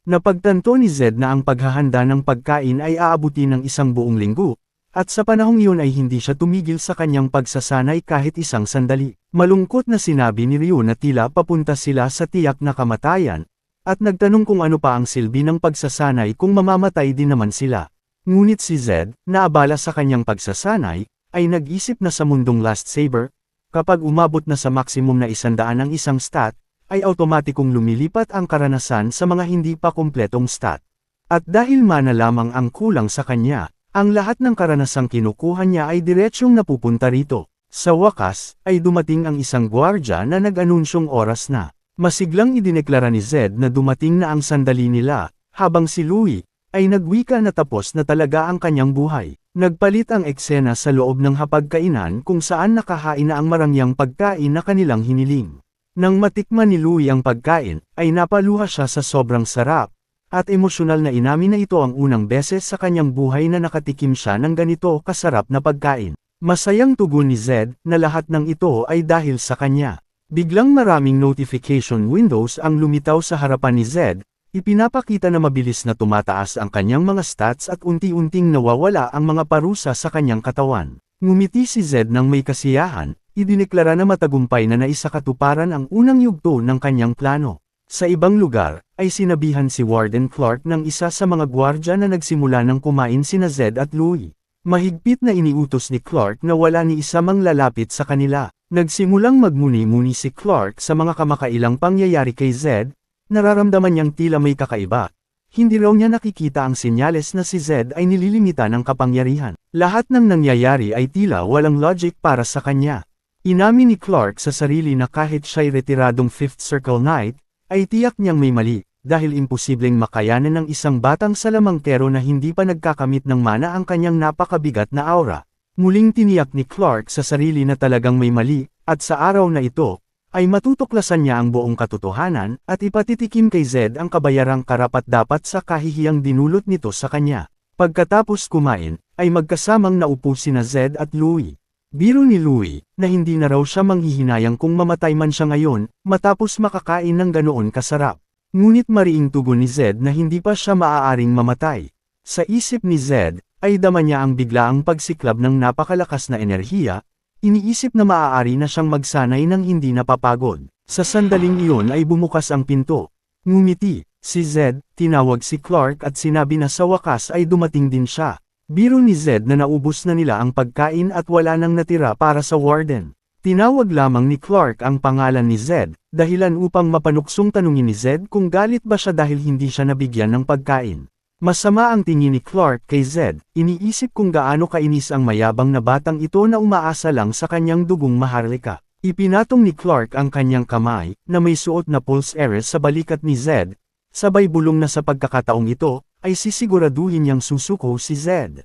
Napagtanto ni Zed na ang paghahanda ng pagkain ay aabuti ng isang buong linggo, at sa panahong iyon ay hindi siya tumigil sa kanyang pagsasanay kahit isang sandali. Malungkot na sinabi ni Ryu na tila papunta sila sa tiyak na kamatayan, at nagtanong kung ano pa ang silbi ng pagsasanay kung mamamatay din naman sila. Ngunit si Zed, na abala sa kanyang pagsasanay, ay nag-isip na sa mundong Last Saber, kapag umabot na sa maximum na 100 ang isang stat, ay automatikong lumilipat ang karanasan sa mga hindi pa kumpletong stat. At dahil mana lamang ang kulang sa kanya, ang lahat ng karanasang kinukuha niya ay diretsyong napupunta rito. Sa wakas, ay dumating ang isang gwardya na nag-anunsyong oras na. Masiglang idineklara ni Zed na dumating na ang sandali nila, habang si Louie, ay nagwika na tapos na talaga ang kanyang buhay. Nagpalit ang eksena sa loob ng hapagkainan kung saan nakahain na ang marangyang pagkain na kanilang hiniling. Nang matikman ni Louie ang pagkain, ay napaluha siya sa sobrang sarap, at emosyonal na inamin na ito ang unang beses sa kanyang buhay na nakatikim siya ng ganito kasarap na pagkain. Masayang tugon ni Zed na lahat ng ito ay dahil sa kanya. Biglang maraming notification windows ang lumitaw sa harapan ni Zed, ipinapakita na mabilis na tumataas ang kanyang mga stats at unti-unting nawawala ang mga parusa sa kanyang katawan. Ngumiti si Zed ng may kasiyahan, idineklara na matagumpay na naisakatuparan ang unang yugto ng kanyang plano. Sa ibang lugar, ay sinabihan si Warden Clark ng isa sa mga gwardya na nagsimula ng kumain sina Zed at Louie. Mahigpit na iniutos ni Clark na wala ni isa mang lalapit sa kanila. Nagsimulang magmuni-muni si Clark sa mga kamakailang pangyayari kay Zed, nararamdaman niyang tila may kakaiba. Hindi raw niya nakikita ang senyales na si Zed ay nililimita ng kapangyarihan. Lahat ng nangyayari ay tila walang logic para sa kanya. Inamin ni Clark sa sarili na kahit siya'y retiradong Fifth Circle Knight, ay tiyak niyang may mali. Dahil imposibleng makayanan ng isang batang salamangkero na hindi pa nagkakamit ng mana ang kanyang napakabigat na aura. Muling tiniyak ni Clark sa sarili na talagang may mali, at sa araw na ito, ay matutuklasan niya ang buong katotohanan, at ipatitikim kay Zed ang kabayarang karapat-dapat sa kahihiyang dinulot nito sa kanya. Pagkatapos kumain, ay magkasamang naupo sina Zed at Louie. Biro ni Louie, na hindi na raw siya manghihinayang kung mamatay man siya ngayon, matapos makakain ng ganoon kasarap. Ngunit mariing tugon ni Zed na hindi pa siya maaaring mamatay. Sa isip ni Zed, ay dama niya ang biglaang pagsiklab ng napakalakas na enerhiya, iniisip na maaari na siyang magsanay ng hindi napapagod. Sa sandaling iyon ay bumukas ang pinto. Ngumiti, si Zed, tinawag si Clark at sinabi na sa wakas ay dumating din siya. Biro ni Zed na naubos na nila ang pagkain at wala nang natira para sa warden. Tinawag lamang ni Clark ang pangalan ni Zed, dahilan upang mapanuksong tanungin ni Zed kung galit ba siya dahil hindi siya nabigyan ng pagkain. Masama ang tingin ni Clark kay Zed, iniisip kung gaano kainis ang mayabang na batang ito na umaasa lang sa kanyang dugong maharlika. Ipinatong ni Clark ang kanyang kamay, na may suot na pulse eres sa balikat ni Zed, sabay bulong na sa pagkakataong ito, ay sisiguraduhin niyang susuko si Zed.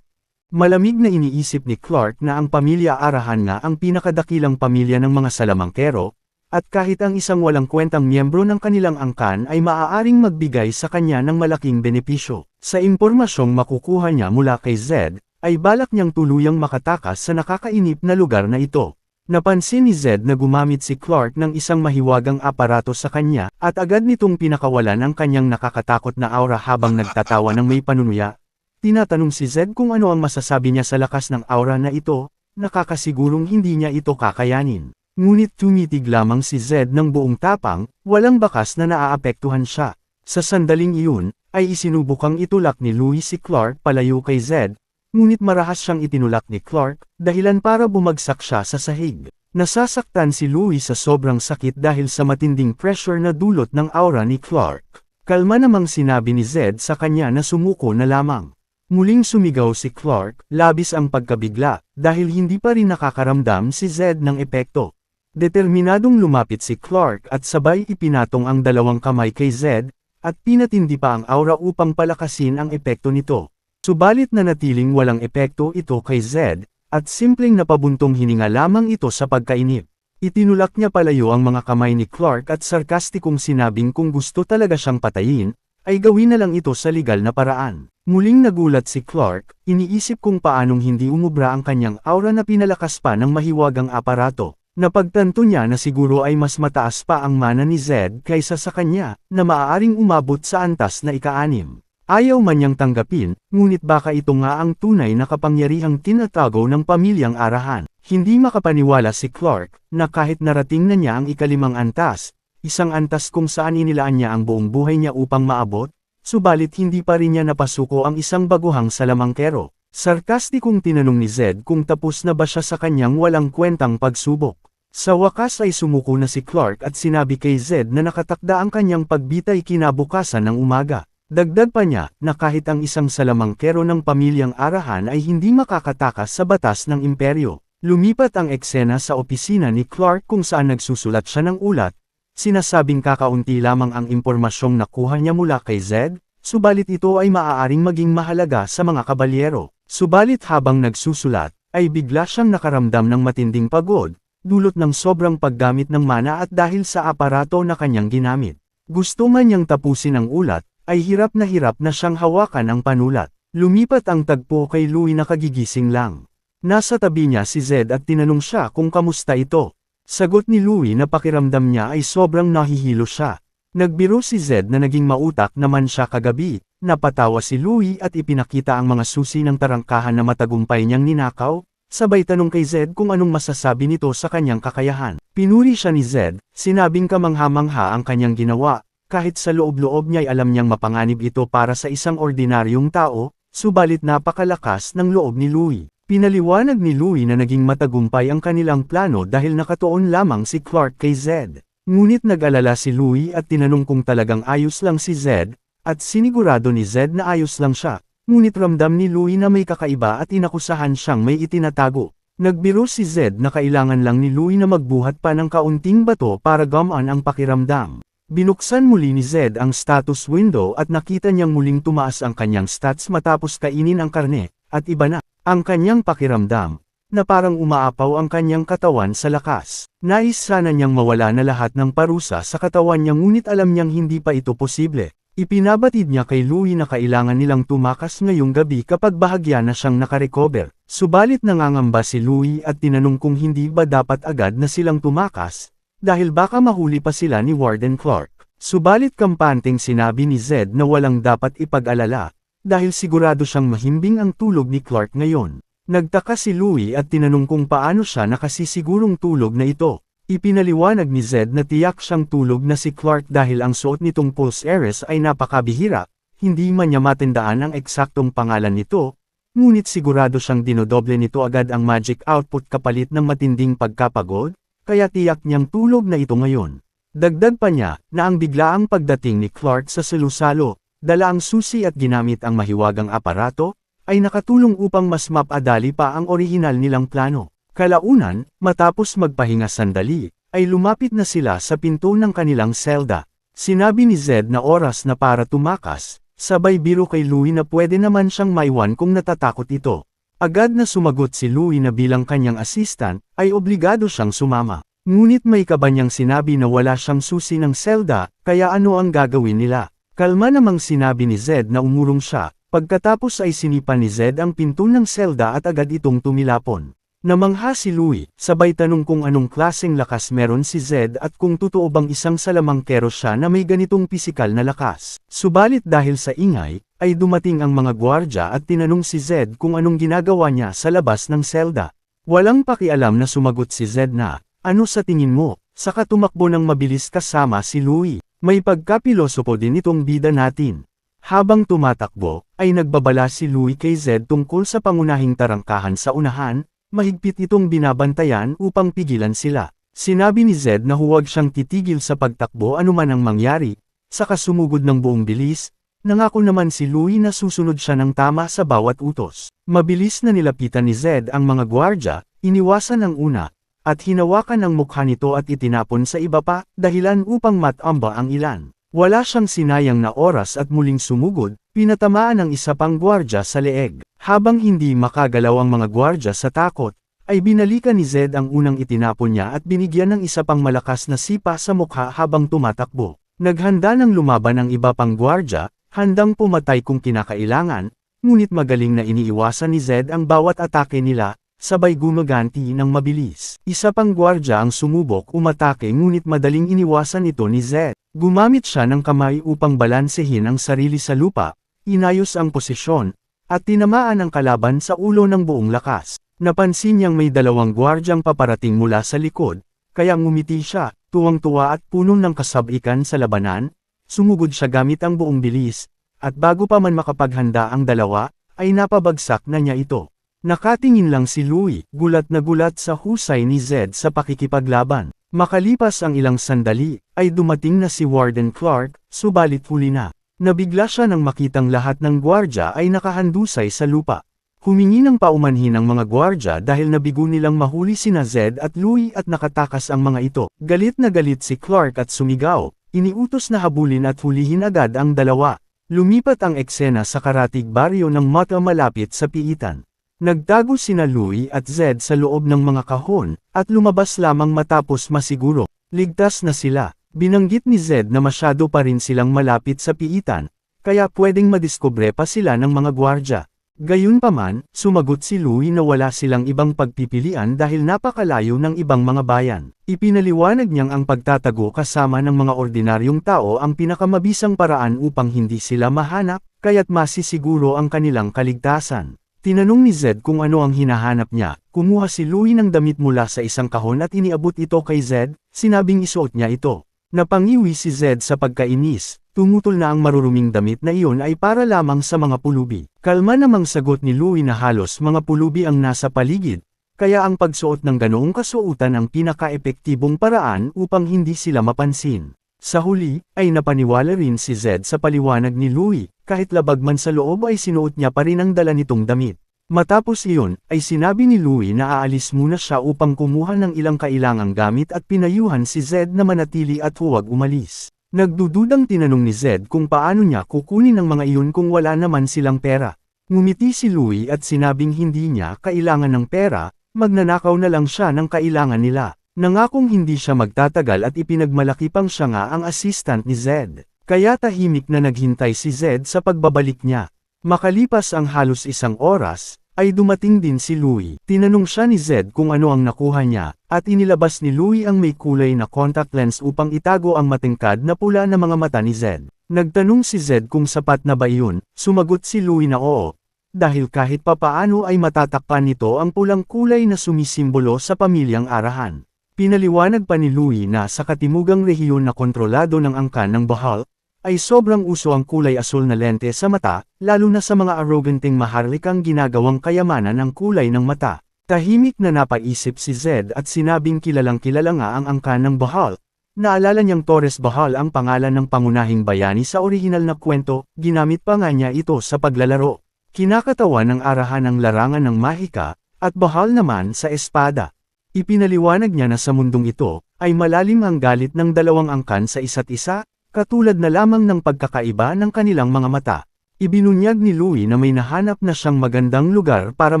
Malamig na iniisip ni Clark na ang pamilya Arahan nga ang pinakadakilang pamilya ng mga salamangkero, at kahit ang isang walang kwentang miyembro ng kanilang angkan ay maaaring magbigay sa kanya ng malaking benepisyo. Sa impormasyong makukuha niya mula kay Zed, ay balak niyang tuluyang makatakas sa nakakainip na lugar na ito. Napansin ni Zed na gumamit si Clark ng isang mahiwagang aparato sa kanya, at agad nitong pinakawalan ang kanyang nakakatakot na aura habang nagtatawa ng may panunuya. Tinatanong si Zed kung ano ang masasabi niya sa lakas ng aura na ito, nakakasigurong hindi niya ito kakayanin. Ngunit tumitig lamang si Zed ng buong tapang, walang bakas na naaapektuhan siya. Sa sandaling iyon, ay isinubukang itulak ni Louie si Clark palayo kay Zed, ngunit marahas siyang itinulak ni Clark, dahilan para bumagsak siya sa sahig. Nasasaktan si Louie sa sobrang sakit dahil sa matinding pressure na dulot ng aura ni Clark. Kalma namang sinabi ni Zed sa kanya na sumuko na lamang. Muling sumigaw si Clark, labis ang pagkabigla, dahil hindi pa rin nakakaramdam si Zed ng epekto. Determinadong lumapit si Clark at sabay ipinatong ang dalawang kamay kay Zed, at pinatindi pa ang aura upang palakasin ang epekto nito. Subalit nanatiling walang epekto ito kay Zed, at simpleng napabuntong hininga lamang ito sa pagkainip. Itinulak niya palayo ang mga kamay ni Clark at sarkastikong sinabing kung gusto talaga siyang patayin, ay gawin na lang ito sa legal na paraan. Muling nagulat si Clark, iniisip kung paanong hindi umubra ang kanyang aura na pinalakas pa ng mahiwagang aparato. Napagtanto niya na siguro ay mas mataas pa ang mana ni Zed kaysa sa kanya, na maaaring umabot sa antas na ika-6. Ayaw man niyang tanggapin, ngunit baka ito nga ang tunay na kapangyarihang tinatago ng pamilyang Arahan. Hindi makapaniwala si Clark, na kahit narating na niya ang ika-5 antas, isang antas kung saan inilaan niya ang buong buhay niya upang maabot, subalit hindi pa rin niya napasuko ang isang baguhang salamangkero. Sarkastikong tinanong ni Zed kung tapos na ba siya sa kanyang walang kwentang pagsubok. Sa wakas ay sumuko na si Clark at sinabi kay Zed na nakatakda ang kanyang pagbitay kinabukasan ng umaga. Dagdag pa niya, na kahit ang isang salamangkero ng pamilyang Arahan ay hindi makakatakas sa batas ng imperyo. Lumipat ang eksena sa opisina ni Clark kung saan nagsusulat siya ng ulat, sinasabing kakaunti lamang ang impormasyong nakuha niya mula kay Zed, subalit ito ay maaaring maging mahalaga sa mga kabalyero. Subalit habang nagsusulat, ay bigla siyang nakaramdam ng matinding pagod, dulot ng sobrang paggamit ng mana at dahil sa aparato na kanyang ginamit. Gusto man niyang tapusin ang ulat, ay hirap na siyang hawakan ang panulat. Lumipat ang tagpo kay Louie na kagigising lang. Nasa tabi niya si Zed at tinanong siya kung kamusta ito. Sagot ni Louie na pakiramdam niya ay sobrang nahihilo siya. Nagbiro si Zed na naging mautak naman siya kagabi. Napatawa si Louie at ipinakita ang mga susi ng tarangkahan na matagumpay niyang ninakaw, sabay tanong kay Zed kung anong masasabi nito sa kanyang kakayahan. Pinuri siya ni Zed, sinabing kamangha-mangha ang kanyang ginawa. Kahit sa loob-loob niya'y alam niyang mapanganib ito para sa isang ordinaryong tao, subalit napakalakas ng loob ni Louie. Pinaliwanag ni Louie na naging matagumpay ang kanilang plano dahil nakatuon lamang si Clark kay Zed. Ngunit nag-alala si Louie at tinanong kung talagang ayos lang si Zed, at sinigurado ni Zed na ayos lang siya. Ngunit ramdam ni Louie na may kakaiba at inakusahan siyang may itinatago. Nagbiro si Zed na kailangan lang ni Louie na magbuhat pa ng kaunting bato para gumaan ang pakiramdam. Binuksan muli ni Zed ang status window at nakita niyang muling tumaas ang kanyang stats matapos kainin ang karne, at iba na ang kanyang pakiramdam, na parang umaapaw ang kanyang katawan sa lakas. Nais sana niyang mawala na lahat ng parusa sa katawan niya ngunit alam niyang hindi pa ito posible. Ipinabatid niya kay Louie na kailangan nilang tumakas ngayong gabi kapag bahagya na siyang nakarecover. Subalit nangangamba si Louie at tinanong kung hindi ba dapat agad na silang tumakas, dahil baka mahuli pa sila ni Warden Clark. Subalit kampanteng sinabi ni Zed na walang dapat ipag-alala, dahil sigurado siyang mahimbing ang tulog ni Clark ngayon. Nagtaka si Louie at tinanong kung paano siya nakasisigurong tulog na ito. Ipinaliwanag ni Zed na tiyak siyang tulog na si Clark dahil ang suot nitong Pulse Heiress ay napakabihira, hindi man niya matandaan ang eksaktong pangalan nito, ngunit sigurado siyang dinodoble nito agad ang magic output kapalit ng matinding pagkapagod, kaya tiyak niyang tulog na ito ngayon. Dagdag pa niya, na ang biglaang pagdating ni Clark sa salusalo, dala ang susi at ginamit ang mahiwagang aparato, ay nakatulong upang mas mapadali pa ang orihinal nilang plano. Kalaunan, matapos magpahinga sandali, ay lumapit na sila sa pinto ng kanilang selda. Sinabi ni Zed na oras na para tumakas, sabay biro kay Louie na pwede naman siyang maiwan kung natatakot ito. Agad na sumagot si Louie na bilang kanyang assistant, ay obligado siyang sumama. Ngunit may kaba niyang sinabi na wala siyang susi ng selda, kaya ano ang gagawin nila? Kalma namang sinabi ni Zed na umurong siya, pagkatapos ay sinipan ni Zed ang pinto ng selda at agad itong tumilapon. Namangha si Louie, sabay tanong kung anong klaseng lakas meron si Zed at kung totoo bang isang salamangkero siya na may ganitong pisikal na lakas. Subalit dahil sa ingay, ay dumating ang mga gwardya at tinanong si Zed kung anong ginagawa niya sa labas ng selda. Walang pakialam na sumagot si Zed na, ano sa tingin mo? Saka tumakbo ng mabilis kasama si Louie. May pagkapilosopo din itong bida natin. Habang tumatakbo, ay nagbabala si Louie kay Zed tungkol sa pangunahing tarangkahan sa unahan, mahigpit itong binabantayan upang pigilan sila. Sinabi ni Zed na huwag siyang titigil sa pagtakbo anuman ang mangyari, saka sumugod ng buong bilis. Nangako naman si Louie na susunod siya ng tama sa bawat utos. Mabilis na nilapitan ni Zed ang mga gwardya, iniwasan ang una, at hinawakan ang mukha nito at itinapon sa iba pa, dahilan upang matamba ang ilan. Wala siyang sinayang na oras at muling sumugod, pinatamaan ang isa pang gwardya sa leeg. Habang hindi makagalaw ang mga gwardya sa takot, ay binalikan ni Zed ang unang itinapon niya at binigyan ng isa pang malakas na sipa sa mukha habang tumatakbo. Naghanda ng lumaban ang iba pang gwardya, handang pumatay kung kinakailangan, ngunit magaling na iniiwasan ni Zed ang bawat atake nila, sabay gumaganti ng mabilis. Isa pang gwardya ang sumubok umatake ngunit madaling iniwasan ito ni Zed. Gumamit siya ng kamay upang balansehin ang sarili sa lupa, inayos ang posisyon, at tinamaan ang kalaban sa ulo ng buong lakas. Napansin niyang may dalawang gwardyang paparating mula sa likod, kaya ngumiti siya, tuwang-tuwa at puno ng kasabikan sa labanan, sumugod siya gamit ang buong bilis, at bago pa man makapaghanda ang dalawa, ay napabagsak na niya ito. Nakatingin lang si Louie, gulat na gulat sa husay ni Zed sa pakikipaglaban. Makalipas ang ilang sandali, ay dumating na si Warden Clark, subalit huli na. Nabigla siya nang makitang lahat ng gwardya ay nakahandusay sa lupa. Humingi ng paumanhin ang mga gwardya dahil nabigo nilang mahuli sina Zed at Louie at nakatakas ang mga ito. Galit na galit si Clark at sumigaw, iniutos na habulin at hulihin agad ang dalawa. Lumipat ang eksena sa karatig baryo ng Mata malapit sa piitan. Nagtago sina Louie at Zed sa loob ng mga kahon, at lumabas lamang matapos masiguro. Ligtas na sila. Binanggit ni Zed na masyado pa rin silang malapit sa piitan, kaya pwedeng madiskubre pa sila ng mga gwardya. Gayunpaman, sumagot si Louie na wala silang ibang pagpipilian dahil napakalayo ng ibang mga bayan. Ipinaliwanag niyang ang pagtatago kasama ng mga ordinaryong tao ang pinakamabisang paraan upang hindi sila mahanap, kaya't masisiguro ang kanilang kaligtasan. Tinanong ni Zed kung ano ang hinahanap niya, kumuha si Louie ng damit mula sa isang kahon at iniabot ito kay Zed, sinabing isuot niya ito. Napangiwi si Zed sa pagkainis, tumutol na ang maruruming damit na iyon ay para lamang sa mga pulubi. Kalma namang sagot ni Louie na halos mga pulubi ang nasa paligid, kaya ang pagsuot ng ganoong kasuotan ang pinaka-epektibong paraan upang hindi sila mapansin. Sa huli, ay napaniwala rin si Zed sa paliwanag ni Louie, kahit labag man sa loob ay sinuot niya pa rin ang dala nitong damit. Matapos iyon, ay sinabi ni Louie na aalis muna siya upang kumuha ng ilang kailangang gamit at pinayuhan si Zed na manatili at huwag umalis. Nagdududang tinanong ni Zed kung paano niya kukunin ang mga iyon kung wala naman silang pera. Ngumiti si Louie at sinabing hindi niya kailangan ng pera, magnanakaw na lang siya ng kailangan nila. Nangakong hindi siya magtatagal at ipinagmalaki pang siya nga ang assistant ni Zed. Kaya tahimik na naghintay si Zed sa pagbabalik niya. Makalipas ang halos isang oras, ay dumating din si Louie. Tinanong siya ni Zed kung ano ang nakuha niya, at inilabas ni Louie ang may kulay na contact lens upang itago ang matingkad na pula na mga mata ni Zed. Nagtanong si Zed kung sapat na ba iyon, sumagot si Louie na oo, dahil kahit papaano ay matatakpan nito ang pulang kulay na sumisimbolo sa pamilyang Arahan. Pinaliwanag pa ni Louie na sa katimugang rehiyon na kontrolado ng angkan ng Bahal, ay sobrang uso ang kulay asul na lente sa mata, lalo na sa mga arroganting maharlikang ginagawang kayamanan ng kulay ng mata. Tahimik na napaisip si Zed at sinabing kilalang kilala nga ang angkan ng Bahal. Naalala niyang Torres Bahal ang pangalan ng pangunahing bayani sa orihinal na kwento, ginamit pa nga niya ito sa paglalaro. Kinakatawan ng Arahan ang larangan ng mahika, at Bahal naman sa espada. Ipinaliwanag niya na sa mundong ito, ay malalim ang galit ng dalawang angkan sa isa't isa, katulad na lamang ng pagkakaiba ng kanilang mga mata. Ibinunyag ni Louie na may nahanap na siyang magandang lugar para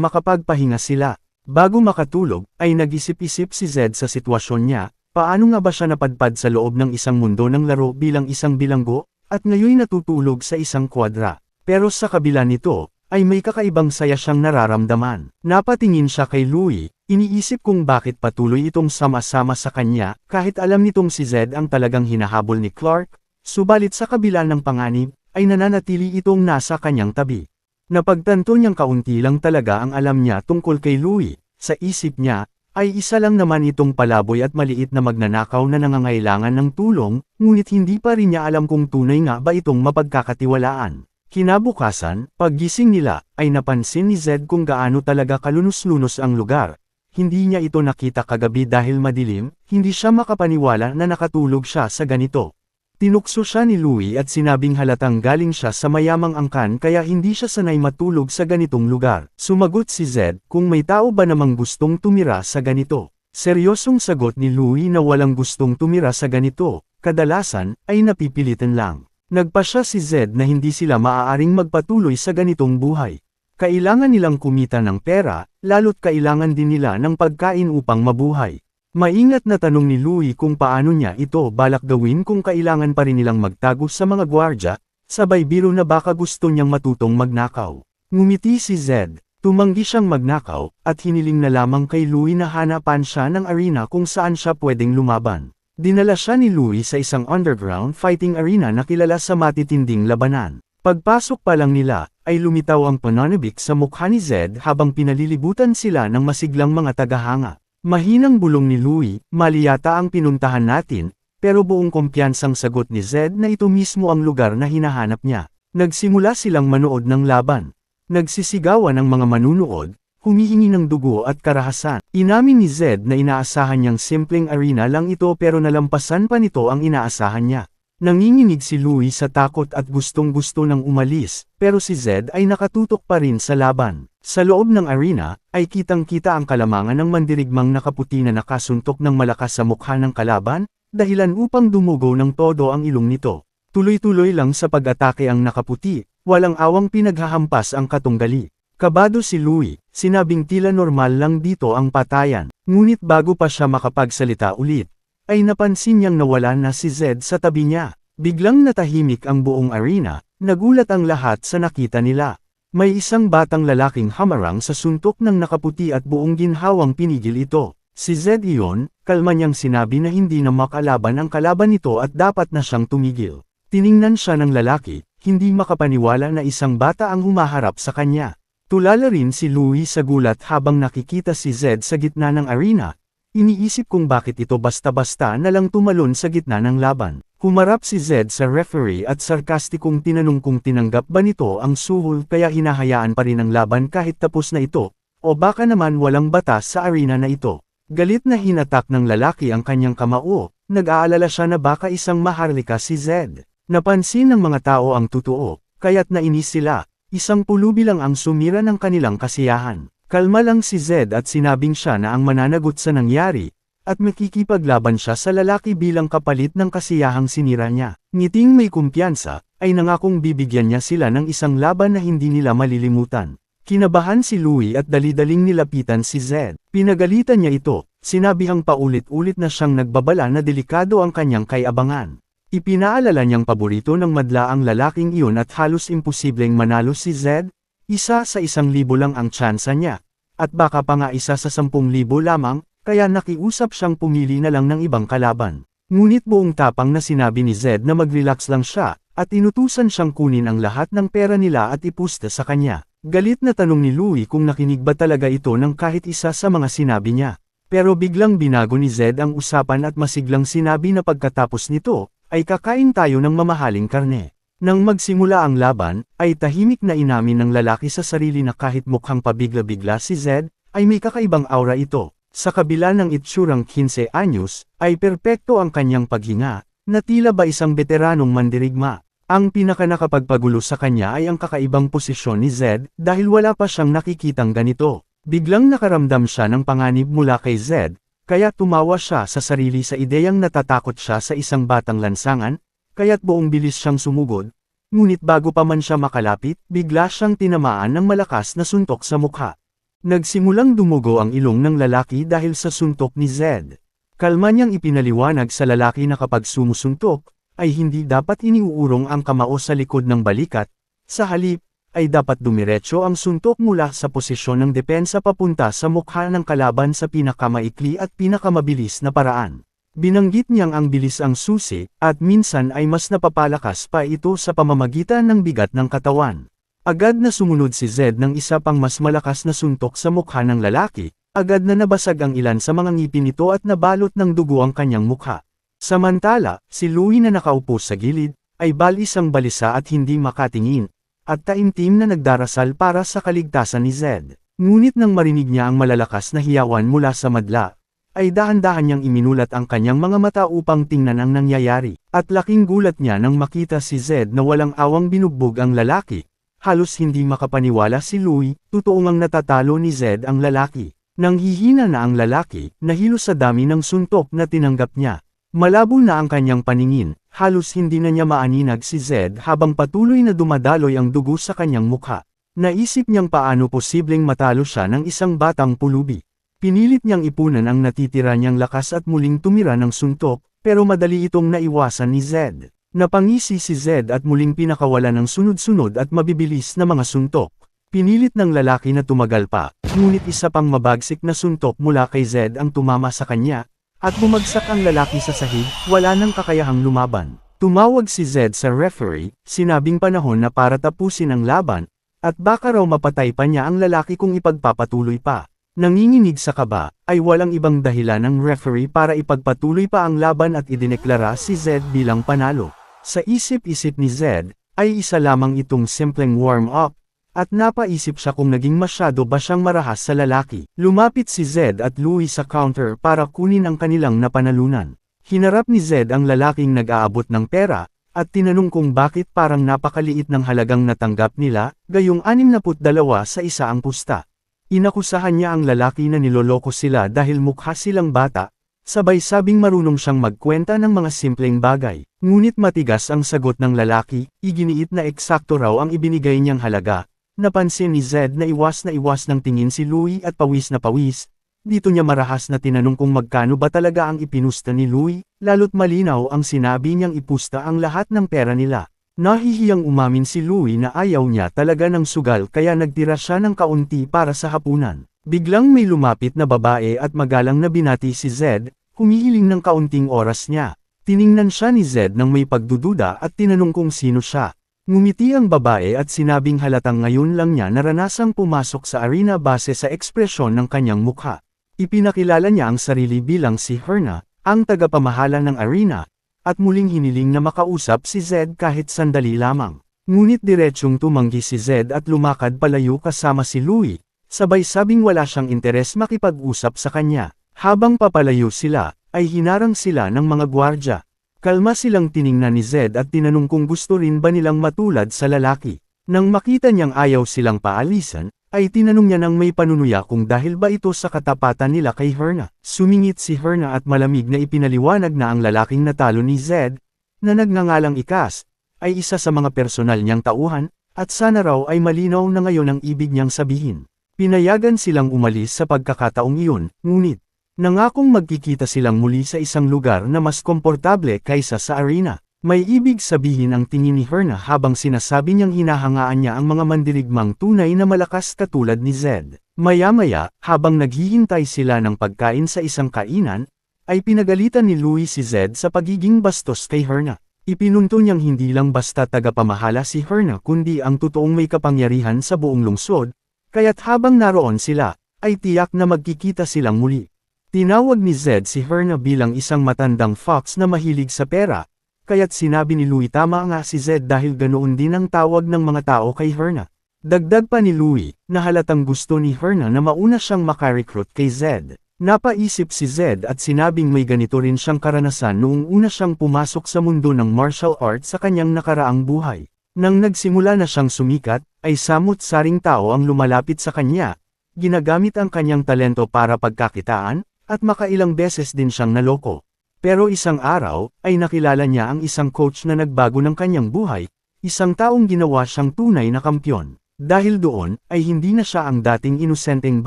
makapagpahinga sila. Bago makatulog, ay nag-isip-isip si Zed sa sitwasyon niya, paano nga ba siya napadpad sa loob ng isang mundo ng laro bilang isang bilanggo, at ngayon natutulog sa isang kwadra. Pero sa kabila nito, ay may kakaibang saya siyang nararamdaman. Napatingin siya kay Louie, iniisip kung bakit patuloy itong sama-sama sa kanya, kahit alam nitong si Zed ang talagang hinahabol ni Clark, subalit sa kabila ng panganib, ay nananatili itong nasa kanyang tabi. Napagtanto niyang kaunti lang talaga ang alam niya tungkol kay Louie, sa isip niya, ay isa lang naman itong palaboy at maliit na magnanakaw na nangangailangan ng tulong, ngunit hindi pa rin niya alam kung tunay nga ba itong mapagkakatiwalaan. Kinabukasan, paggising nila, ay napansin ni Zed kung gaano talaga kalunos-lunos ang lugar. Hindi niya ito nakita kagabi dahil madilim, hindi siya makapaniwala na nakatulog siya sa ganito. Tinukso siya ni Louie at sinabing halatang galing siya sa mayamang angkan kaya hindi siya sanay matulog sa ganitong lugar. Sumagot si Zed, kung may tao ba namang gustong tumira sa ganito. Seryosong sagot ni Louie na walang gustong tumira sa ganito, kadalasan, ay napipilitan lang. Nagpasya si Zed na hindi sila maaaring magpatuloy sa ganitong buhay. Kailangan nilang kumita ng pera, lalo't kailangan din nila ng pagkain upang mabuhay. Maingat na tanong ni Louie kung paano niya ito balak gawin kung kailangan pa rin nilang magtago sa mga gwardya, sabay biro na baka gusto niyang matutong magnakaw. Ngumiti si Zed, tumanggi siyang magnakaw, at hiniling na lamang kay Louie na hanapan siya ng arena kung saan siya pwedeng lumaban. Dinala siya ni Louie sa isang underground fighting arena na kilala sa matitinding labanan. Pagpasok pa lang nila, ay lumitaw ang pananabik sa mukha ni Zed habang pinalilibutan sila ng masiglang mga tagahanga. Mahinang bulong ni Louie, mali yata ang pinuntahan natin, pero buong kumpiyansang sagot ni Zed na ito mismo ang lugar na hinahanap niya. Nagsimula silang manood ng laban. Nagsisigawan ang mga manunood, humihingi ng dugo at karahasan. Inamin ni Zed na inaasahan niyang simpleng arena lang ito pero nalampasan pa nito ang inaasahan niya. Nanginginig si Louie sa takot at gustong-gusto nang umalis, pero si Zed ay nakatutok pa rin sa laban. Sa loob ng arena, ay kitang-kita ang kalamangan ng mandirigmang nakaputi na nakasuntok ng malakas sa mukha ng kalaban, dahilan upang dumugo ng todo ang ilong nito. Tuloy-tuloy lang sa pag-atake ang nakaputi, walang awang pinaghahampas ang katunggali. Kabado si Louie, sinabing tila normal lang dito ang patayan. Ngunit bago pa siya makapagsalita ulit, ay napansin niyang nawala na si Zed sa tabi niya. Biglang natahimik ang buong arena, nagulat ang lahat sa nakita nila. May isang batang lalaking hamarang sa suntok ng nakaputi at buong ginhawang pinigil ito. Si Zed iyon, kalma niyang sinabi na hindi na makalaban ang kalaban nito at dapat na siyang tumigil. Tiningnan siya ng lalaki, hindi makapaniwala na isang bata ang humaharap sa kanya. Tulala rin si Louie sa gulat habang nakikita si Zed sa gitna ng arena. Iniisip kung bakit ito basta-basta na lang tumalon sa gitna ng laban. Humarap si Zed sa referee at sarkastikong tinanong kung tinanggap ba nito ang suhol kaya hinahayaan pa rin ang laban kahit tapos na ito, o baka naman walang batas sa arena na ito. Galit na hinatak ng lalaki ang kanyang kamao, nag-aalala siya na baka isang maharlika si Zed. Napansin ng mga tao ang totoo, kaya't nainis sila, isang pulubi lang ang sumira ng kanilang kasiyahan. Kalma lang si Zed at sinabing siya na ang mananagot sa nangyari, at makikipaglaban siya sa lalaki bilang kapalit ng kasiyahang sinira niya. Ngiting may kumpiyansa, ay nangakong bibigyan niya sila ng isang laban na hindi nila malilimutan. Kinabahan si Louie at dali-daling nilapitan si Zed. Pinagalitan niya ito, sinabihang paulit-ulit na siyang nagbabala na delikado ang kanyang kay-abangan. Ipinaalala niyang paborito ng madla ang lalaking iyon at halos imposibleng manalo si Zed. 1 sa 1,000 lang ang tsansa niya, at baka pa nga 1 sa 10,000 lamang, kaya nakiusap siyang pumili na lang ng ibang kalaban. Ngunit buong tapang na sinabi ni Zed na mag-relax lang siya, at inutusan siyang kunin ang lahat ng pera nila at ipusta sa kanya. Galit na tanong ni Louie kung nakinig ba talaga ito ng kahit isa sa mga sinabi niya. Pero biglang binago ni Zed ang usapan at masiglang sinabi na pagkatapos nito, ay kakain tayo ng mamahaling karne. Nang magsimula ang laban, ay tahimik na inamin ng lalaki sa sarili na kahit mukhang pabigla-bigla si Zed, ay may kakaibang aura ito. Sa kabila ng itsurang 15 anyos, ay perpekto ang kanyang paghinga, na tila ba isang veteranong mandirigma. Ang pinakanakapagpagulo sa kanya ay ang kakaibang posisyon ni Zed, dahil wala pa siyang nakikitang ganito. Biglang nakaramdam siya ng panganib mula kay Zed, kaya tumawa siya sa sarili sa ideyang natatakot siya sa isang batang lansangan, kaya't buong bilis siyang sumugod, ngunit bago pa man siya makalapit, bigla siyang tinamaan ng malakas na suntok sa mukha. Nagsimulang dumugo ang ilong ng lalaki dahil sa suntok ni Zed. Kalma niyang ipinaliwanag sa lalaki na kapag sumusuntok, ay hindi dapat iniuurong ang kamao sa likod ng balikat, sa halip, ay dapat dumiretso ang suntok mula sa posisyon ng depensa papunta sa mukha ng kalaban sa pinakamaikli at pinakamabilis na paraan. Binanggit niyang ang bilis ang susi, at minsan ay mas napapalakas pa ito sa pamamagitan ng bigat ng katawan. Agad na sumunod si Zed ng isa pang mas malakas na suntok sa mukha ng lalaki, agad na nabasag ang ilan sa mga ngipin nito at nabalot ng dugo ang kanyang mukha. Samantala, si Louie na nakaupo sa gilid, ay balisang balisa at hindi makatingin, at taimtim na nagdarasal para sa kaligtasan ni Zed. Ngunit nang marinig niya ang malalakas na hiyawan mula sa madla, ay dahan-dahan niyang iminulat ang kanyang mga mata upang tingnan ang nangyayari, at laking gulat niya nang makita si Zed na walang awang binugbog ang lalaki. Halos hindi makapaniwala si Louie, totoo ngang natatalo ni Zed ang lalaki. Nang hihina na ang lalaki, nahilo sa dami ng suntok na tinanggap niya. Malabo na ang kanyang paningin, halos hindi na niya maaninag si Zed habang patuloy na dumadaloy ang dugo sa kanyang mukha. Naisip niyang paano posibleng matalo siya ng isang batang pulubi. Pinilit niyang ipunan ang natitira niyang lakas at muling tumira ng suntok, pero madali itong naiwasan ni Zed. Napangisi si Zed at muling pinakawala ng sunod-sunod at mabibilis na mga suntok. Pinilit ng lalaki na tumagal pa, ngunit isa pang mabagsik na suntok mula kay Zed ang tumama sa kanya, at bumagsak ang lalaki sa sahig, wala nang kakayahang lumaban. Tumawag si Zed sa referee, sinabing panahon na para tapusin ang laban, at baka raw mapatay pa niya ang lalaki kung ipagpapatuloy pa. Nanginginig sa kaba, ay walang ibang dahilan ng referee para ipagpatuloy pa ang laban at idineklara si Zed bilang panalo. Sa isip-isip ni Zed, ay isa lamang itong simpleng warm-up, at napaisip siya kung naging masyado ba siyang marahas sa lalaki. Lumapit si Zed at Louie sa counter para kunin ang kanilang napanalunan. Hinarap ni Zed ang lalaking nag-aabot ng pera, at tinanong kung bakit parang napakaliit ng halagang natanggap nila, gayong 62 sa isa ang pusta. Inakusahan niya ang lalaki na niloloko sila dahil mukha silang bata, sabay sabing marunong siyang magkwenta ng mga simpleng bagay. Ngunit matigas ang sagot ng lalaki, iginiit na eksakto raw ang ibinigay niyang halaga. Napansin ni Zed na iwas ng tingin si Louie at pawis na pawis. Dito niya marahas na tinanong kung magkano ba talaga ang ipinusta ni Louie, lalo't malinaw ang sinabi niyang ipusta ang lahat ng pera nila. Nahihiyang umamin si Louie na ayaw niya talaga ng sugal kaya nagtira siya ng kaunti para sa hapunan. Biglang may lumapit na babae at magalang na binati si Zed, humihiling ng kaunting oras niya. Tiningnan siya ni Zed nang may pagdududa at tinanong kung sino siya. Ngumiti ang babae at sinabing halatang ngayon lang niya naranasang pumasok sa arena base sa ekspresyon ng kanyang mukha. Ipinakilala niya ang sarili bilang si Herna, ang tagapamahala ng arena, at muling hiniling na makausap si Zed kahit sandali lamang. Ngunit diretsyong tumanggi si Zed at lumakad palayo kasama si Louie, sabay sabing wala siyang interes makipag-usap sa kanya. Habang papalayo sila, ay hinarang sila ng mga gwardya. Kalma silang tiningnan ni Zed at tinanong kung gusto rin ba nilang matulad sa lalaki. Nang makita niyang ayaw silang paalisan, ay tinanong niya ng may panunuya kung dahil ba ito sa katapatan nila kay Herna. Sumingit si Herna at malamig na ipinaliwanag na ang lalaking natalo ni Zed, na nagngangalang Ikas, ay isa sa mga personal niyang tauhan, at sana raw ay malinaw na ngayon ang ibig niyang sabihin. Pinayagan silang umalis sa pagkakataong iyon, ngunit, nangakong magkikita silang muli sa isang lugar na mas komportable kaysa sa arena. May ibig sabihin ang tingin ni Herna habang sinasabi niyang hinahangaan niya ang mga mandirigmang tunay na malakas katulad ni Zed. Maya-maya, habang naghihintay sila ng pagkain sa isang kainan, ay pinagalitan ni Louie si Zed sa pagiging bastos kay Herna. Ipinunto niyang hindi lang basta tagapamahala si Herna kundi ang totoong may kapangyarihan sa buong lungsod, kaya't habang naroon sila, ay tiyak na magkikita silang muli. Tinawag ni Zed si Herna bilang isang matandang fox na mahilig sa pera, kaya't sinabi ni Louie tama nga si Zed dahil ganoon din ang tawag ng mga tao kay Herna. Dagdag pa ni Louie, na halatang gusto ni Herna na mauna siyang makarecruit kay Zed. Napaisip si Zed at sinabing may ganito rin siyang karanasan noong una siyang pumasok sa mundo ng martial arts sa kanyang nakaraang buhay. Nang nagsimula na siyang sumikat, ay samut-saring tao ang lumalapit sa kanya, ginagamit ang kanyang talento para pagkakitaan, at makailang beses din siyang naloko. Pero isang araw, ay nakilala niya ang isang coach na nagbago ng kanyang buhay, isang taong ginawa siyang tunay na kampyon. Dahil doon, ay hindi na siya ang dating inosenteng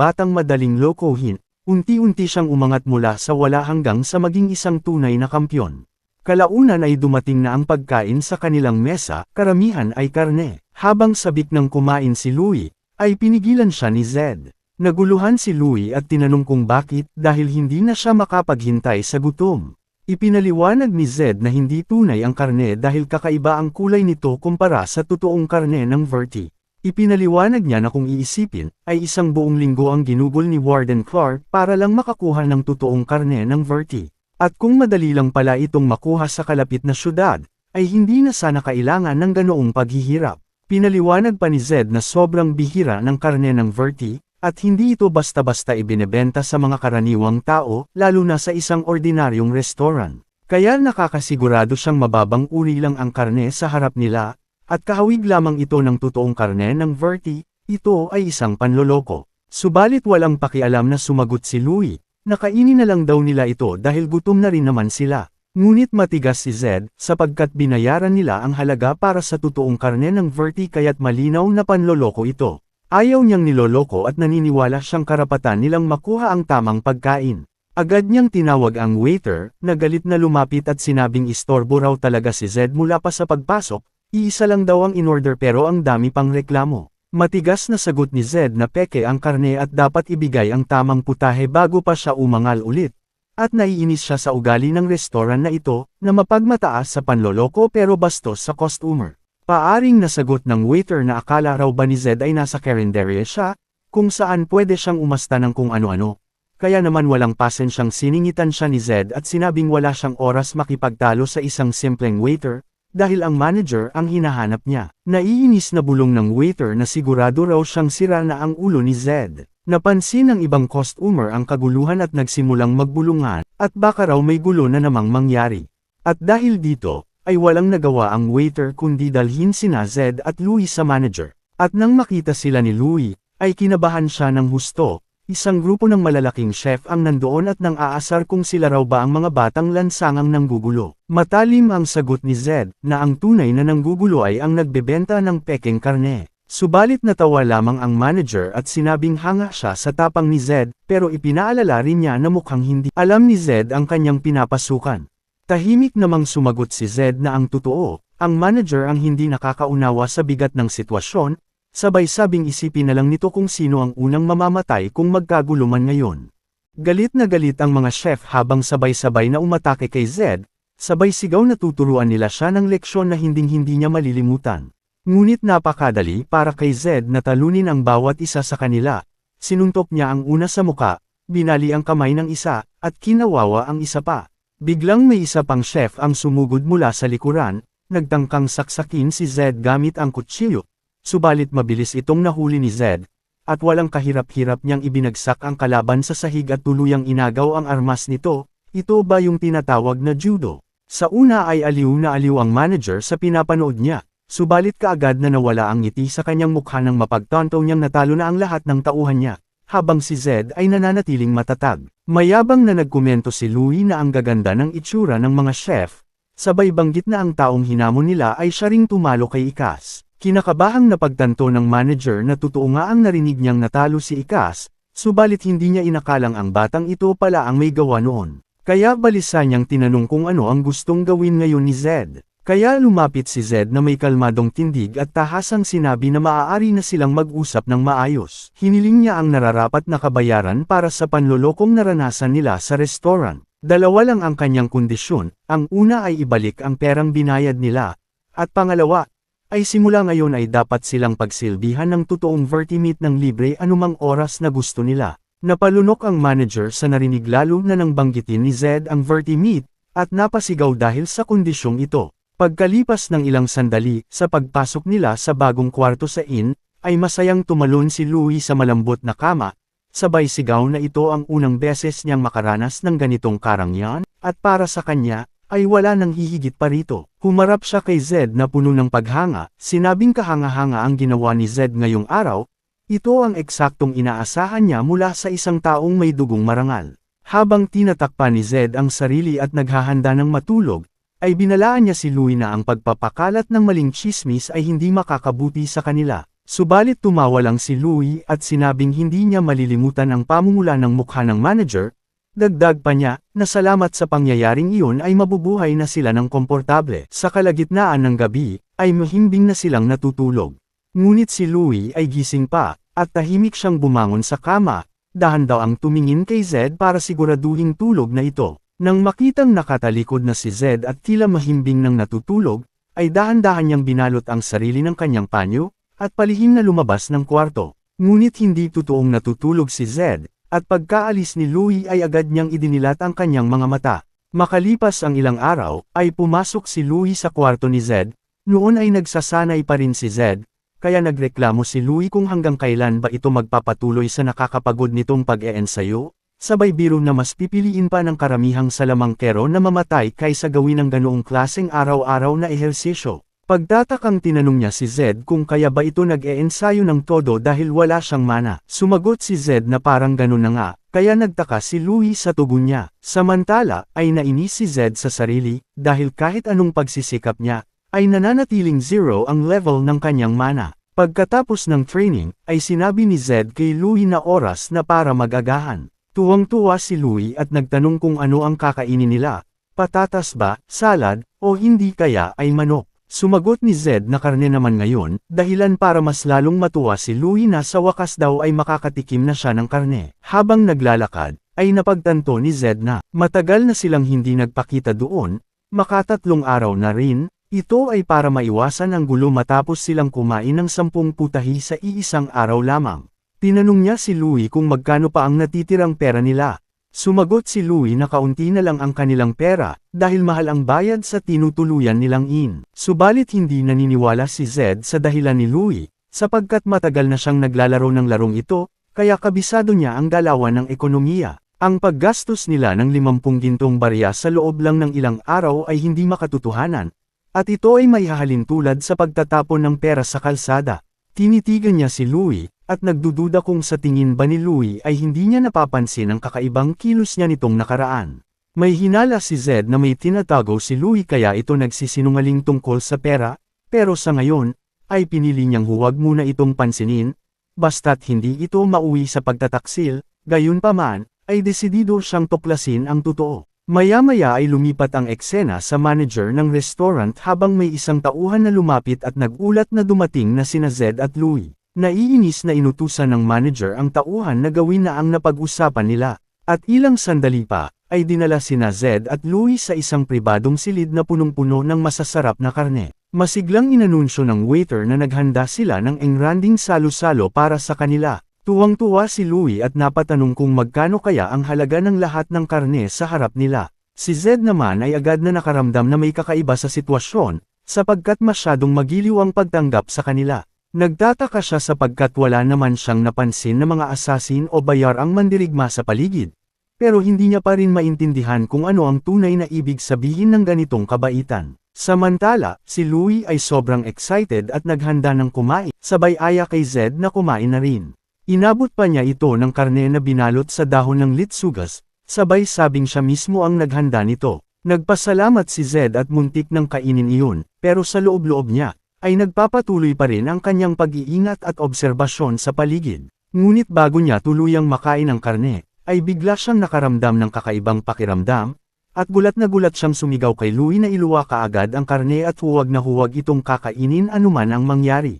batang madaling lokohin, unti-unti siyang umangat mula sa wala hanggang sa maging isang tunay na kampyon. Kalaunan ay dumating na ang pagkain sa kanilang mesa, karamihan ay karne. Habang sabik ng kumain si Louie, ay pinigilan siya ni Zed. Naguluhan si Louie at tinanong kung bakit dahil hindi na siya makapaghintay sa gutom. Ipinaliwanag ni Zed na hindi tunay ang karne dahil kakaiba ang kulay nito kumpara sa totoong karne ng Verti. Ipinaliwanag niya na kung iisipin, ay isang buong linggo ang ginugol ni Warden Clark para lang makakuha ng totoong karne ng Verti. At kung madali lang pala itong makuha sa kalapit na syudad, ay hindi na sana kailangan ng ganoong paghihirap. Pinaliwanag pa ni Zed na sobrang bihira ng karne ng Verti, at hindi ito basta-basta ibinebenta sa mga karaniwang tao, lalo na sa isang ordinaryong restaurant. Kaya nakakasigurado siyang mababang uri lang ang karne sa harap nila, at kahawig lamang ito ng totoong karne ng Verti, ito ay isang panloloko. Subalit walang pakialam na sumagot si Louie, nakainin na lang daw nila ito dahil gutom na rin naman sila. Ngunit matigas si Zed, sapagkat binayaran nila ang halaga para sa totoong karne ng Verti kaya't malinaw na panloloko ito. Ayaw niyang niloloko at naniniwala siyang karapatan nilang makuha ang tamang pagkain. Agad niyang tinawag ang waiter, na galit na lumapit at sinabing istorbo raw talaga si Zed mula pa sa pagpasok, iisa lang daw ang inorder pero ang dami pang reklamo. Matigas na sagot ni Zed na peke ang karne at dapat ibigay ang tamang putahe bago pa siya umangal ulit. At naiinis siya sa ugali ng restoran na ito, na mapagmataas sa panloloko pero bastos sa customer. Paaring nasagot ng waiter na akala raw ba ni Zed ay nasa karinderya siya, kung saan pwede siyang umasta ng kung ano-ano. Kaya naman walang pasensyang siningitan siya ni Zed at sinabing wala siyang oras makipagtalo sa isang simpleng waiter, dahil ang manager ang hinahanap niya. Naiinis na bulong ng waiter na sigurado raw siyang sira na ang ulo ni Zed. Napansin ng ibang customer ang kaguluhan at nagsimulang magbulungan, at baka raw may gulo na namang mangyari. At dahil dito, ay walang nagawa ang waiter kundi dalhin sina Zed at Louie sa manager. At nang makita sila ni Louie, ay kinabahan siya ng husto. Isang grupo ng malalaking chef ang nandoon at nang aasar kung sila raw ba ang mga batang lansangang nanggugulo. Matalim ang sagot ni Zed, na ang tunay na nanggugulo ay ang nagbebenta ng pekeng karne. Subalit natawa lamang ang manager at sinabing hanga siya sa tapang ni Zed, pero ipinaalala rin niya na mukhang hindi alam ni Zed ang kanyang pinapasukan. Tahimik namang sumagot si Zed na ang totoo, ang manager ang hindi nakakaunawa sa bigat ng sitwasyon, sabay sabing isipin na lang nito kung sino ang unang mamamatay kung magkagulo man ngayon. Galit na galit ang mga chef habang sabay-sabay na umatake kay Zed, sabay sigaw na tuturuan nila siya ng leksyon na hinding-hindi niya malilimutan. Ngunit napakadali para kay Zed na talunin ang bawat isa sa kanila. Sinuntok niya ang una sa muka, binali ang kamay ng isa, at kinawawa ang isa pa. Biglang may isa pang chef ang sumugod mula sa likuran, nagtangkang saksakin si Zed gamit ang kutsilyo. Subalit mabilis itong nahuli ni Zed, at walang kahirap-hirap niyang ibinagsak ang kalaban sa sahig at tuluyang inagaw ang armas nito. Ito ba yung tinatawag na judo? Sa una ay aliw na aliw ang manager sa pinapanood niya. Subalit kaagad na nawala ang ngiti sa kanyang mukha nang mapagtanto niyang natalo na ang lahat ng tauhan niya, habang si Zed ay nananatiling matatag. Mayabang na nagkomento si Louie na ang gaganda ng itsura ng mga chef, sabay banggit na ang taong hinamon nila ay siya ring tumalo kay Ikas. Kinakabahang napagtanto ng manager na totoo nga ang narinig niyang natalo si Ikas, subalit hindi niya inakalang ang batang ito pala ang may gawa noon. Kaya balisa niyang tinanong kung ano ang gustong gawin ngayon ni Zed. Kaya lumapit si Zed na may kalmadong tindig at tahasang sinabi na maaari na silang mag-usap ng maayos. Hiniling niya ang nararapat na kabayaran para sa panlolokong naranasan nila sa restaurant. Dalawa lang ang kanyang kondisyon, ang una ay ibalik ang perang binayad nila, at pangalawa, ay simula ngayon ay dapat silang pagsilbihan ng totoong vertimate ng libre anumang oras na gusto nila. Napalunok ang manager sa narinig lalo na nang banggitin ni Zed ang vertimate, at napasigaw dahil sa kondisyong ito. Pagkalipas ng ilang sandali, sa pagpasok nila sa bagong kwarto sa inn, ay masayang tumalon si Louie sa malambot na kama, sabay sigaw na ito ang unang beses niyang makaranas ng ganitong karangyan, at para sa kanya, ay wala nang hihigit pa rito. Humarap siya kay Zed na puno ng paghanga, sinabing kahanga-hanga ang ginawa ni Zed ngayong araw, ito ang eksaktong inaasahan niya mula sa isang taong may dugong marangal. Habang tinatakpan ni Zed ang sarili at naghahanda ng matulog, ay binalaan niya si Louie na ang pagpapakalat ng maling chismis ay hindi makakabuti sa kanila. Subalit tumawa lang si Louie at sinabing hindi niya malilimutan ang pamumula ng mukha ng manager. Dagdag pa niya, na salamat sa pangyayaring iyon ay mabubuhay na sila ng komportable. Sa kalagitnaan ng gabi, ay mahimbing na silang natutulog. Ngunit si Louie ay gising pa, at tahimik siyang bumangon sa kama, dahan daw ang tumingin kay Zed para siguraduhing tulog na ito. Nang makitang nakatalikod na si Zed at tila mahimbing nang natutulog, ay dahan-dahan niyang binalot ang sarili ng kanyang panyo, at palihim na lumabas ng kwarto. Ngunit hindi totoong natutulog si Zed, at pagkaalis ni Louie ay agad niyang idinilat ang kanyang mga mata. Makalipas ang ilang araw, ay pumasok si Louie sa kwarto ni Zed, noon ay nagsasanay pa rin si Zed, kaya nagreklamo si Louie kung hanggang kailan ba ito magpapatuloy sa nakakapagod nitong pag-eensayo. Sabay biro na mas pipiliin pa ng karamihang salamangkero na mamatay kaysa gawin ang ganoong klaseng araw-araw na ehersisyo. Pagtatakang tinanong niya si Zed kung kaya ba ito nag-e-ensayo ng todo dahil wala siyang mana. Sumagot si Zed na parang ganun na nga, kaya nagtaka si Louie sa tugon niya. Samantala, ay nainis si Zed sa sarili, dahil kahit anong pagsisikap niya, ay nananatiling 0 ang level ng kanyang mana. Pagkatapos ng training, ay sinabi ni Zed kay Louie na oras na para mag-agahan. Tuwang-tuwa si Louie at nagtanong kung ano ang kakainin nila, patatas ba, salad, o hindi kaya ay manok. Sumagot ni Zed na karne naman ngayon, dahilan para mas lalong matuwa si Louie na sa wakas daw ay makakatikim na siya ng karne. Habang naglalakad, ay napagtanto ni Zed na matagal na silang hindi nagpakita doon, makatatlong araw na rin, ito ay para maiwasan ang gulo matapos silang kumain ng 10 putahi sa iisang araw lamang. Tinanong niya si Louie kung magkano pa ang natitirang pera nila. Sumagot si Louie na kaunti na lang ang kanilang pera, dahil mahal ang bayad sa tinutuluyan nilang in. Subalit hindi naniniwala si Zed sa dahilan ni Louie, sapagkat matagal na siyang naglalaro ng larong ito, kaya kabisado niya ang galawan ng ekonomiya. Ang paggastos nila ng 50 gintong barya sa loob lang ng ilang araw ay hindi makatotohanan, at ito ay maihahalin tulad sa pagtatapon ng pera sa kalsada. Tinitigan niya si Louie, at nagdududa kung sa tingin ba ni Louie ay hindi niya napapansin ang kakaibang kilos niya nitong nakaraan. May hinala si Zed na may tinatago si Louie kaya ito nagsisinungaling tungkol sa pera, pero sa ngayon, ay pinili niyang huwag muna itong pansinin, basta't hindi ito mauwi sa pagtataksil, gayunpaman, ay desidido siyang tuklasin ang totoo. Maya-maya ay lumipat ang eksena sa manager ng restaurant habang may isang tauhan na lumapit at nagulat na dumating na sina Zed at Louie. Naiinis na inutusan ng manager ang tauhan na gawin na ang napag-usapan nila, at ilang sandali pa, ay dinala sina Zed at Louie sa isang pribadong silid na punong-puno ng masasarap na karne. Masiglang inanunsyo ng waiter na naghanda sila ng engranding salo-salo para sa kanila. Tuwang-tuwa si Louie at napatanong kung magkano kaya ang halaga ng lahat ng karne sa harap nila. Si Zed naman ay agad na nakaramdam na may kakaiba sa sitwasyon, sapagkat masyadong magiliw ang pagtanggap sa kanila. Nagtataka siya sapagkat wala naman siyang napansin na mga asasin o bayar ang mandirigma sa paligid. Pero hindi niya pa rin maintindihan kung ano ang tunay na ibig sabihin ng ganitong kabaitan. Samantala, si Louie ay sobrang excited at naghanda ng kumain, sabay aya kay Zed na kumain na rin. Inabot pa niya ito ng karne na binalot sa dahon ng litsugas, sabay sabing siya mismo ang naghanda nito. Nagpasalamat si Zed at muntik ng kainin iyon, pero sa loob-loob niya, ay nagpapatuloy pa rin ang kanyang pag-iingat at obserbasyon sa paligid. Ngunit bago niya tuluyang makain ang karne, ay bigla siyang nakaramdam ng kakaibang pakiramdam, at gulat na gulat siyang sumigaw kay Louie na iluwa kaagad ang karne at huwag na huwag itong kakainin anuman ang mangyari.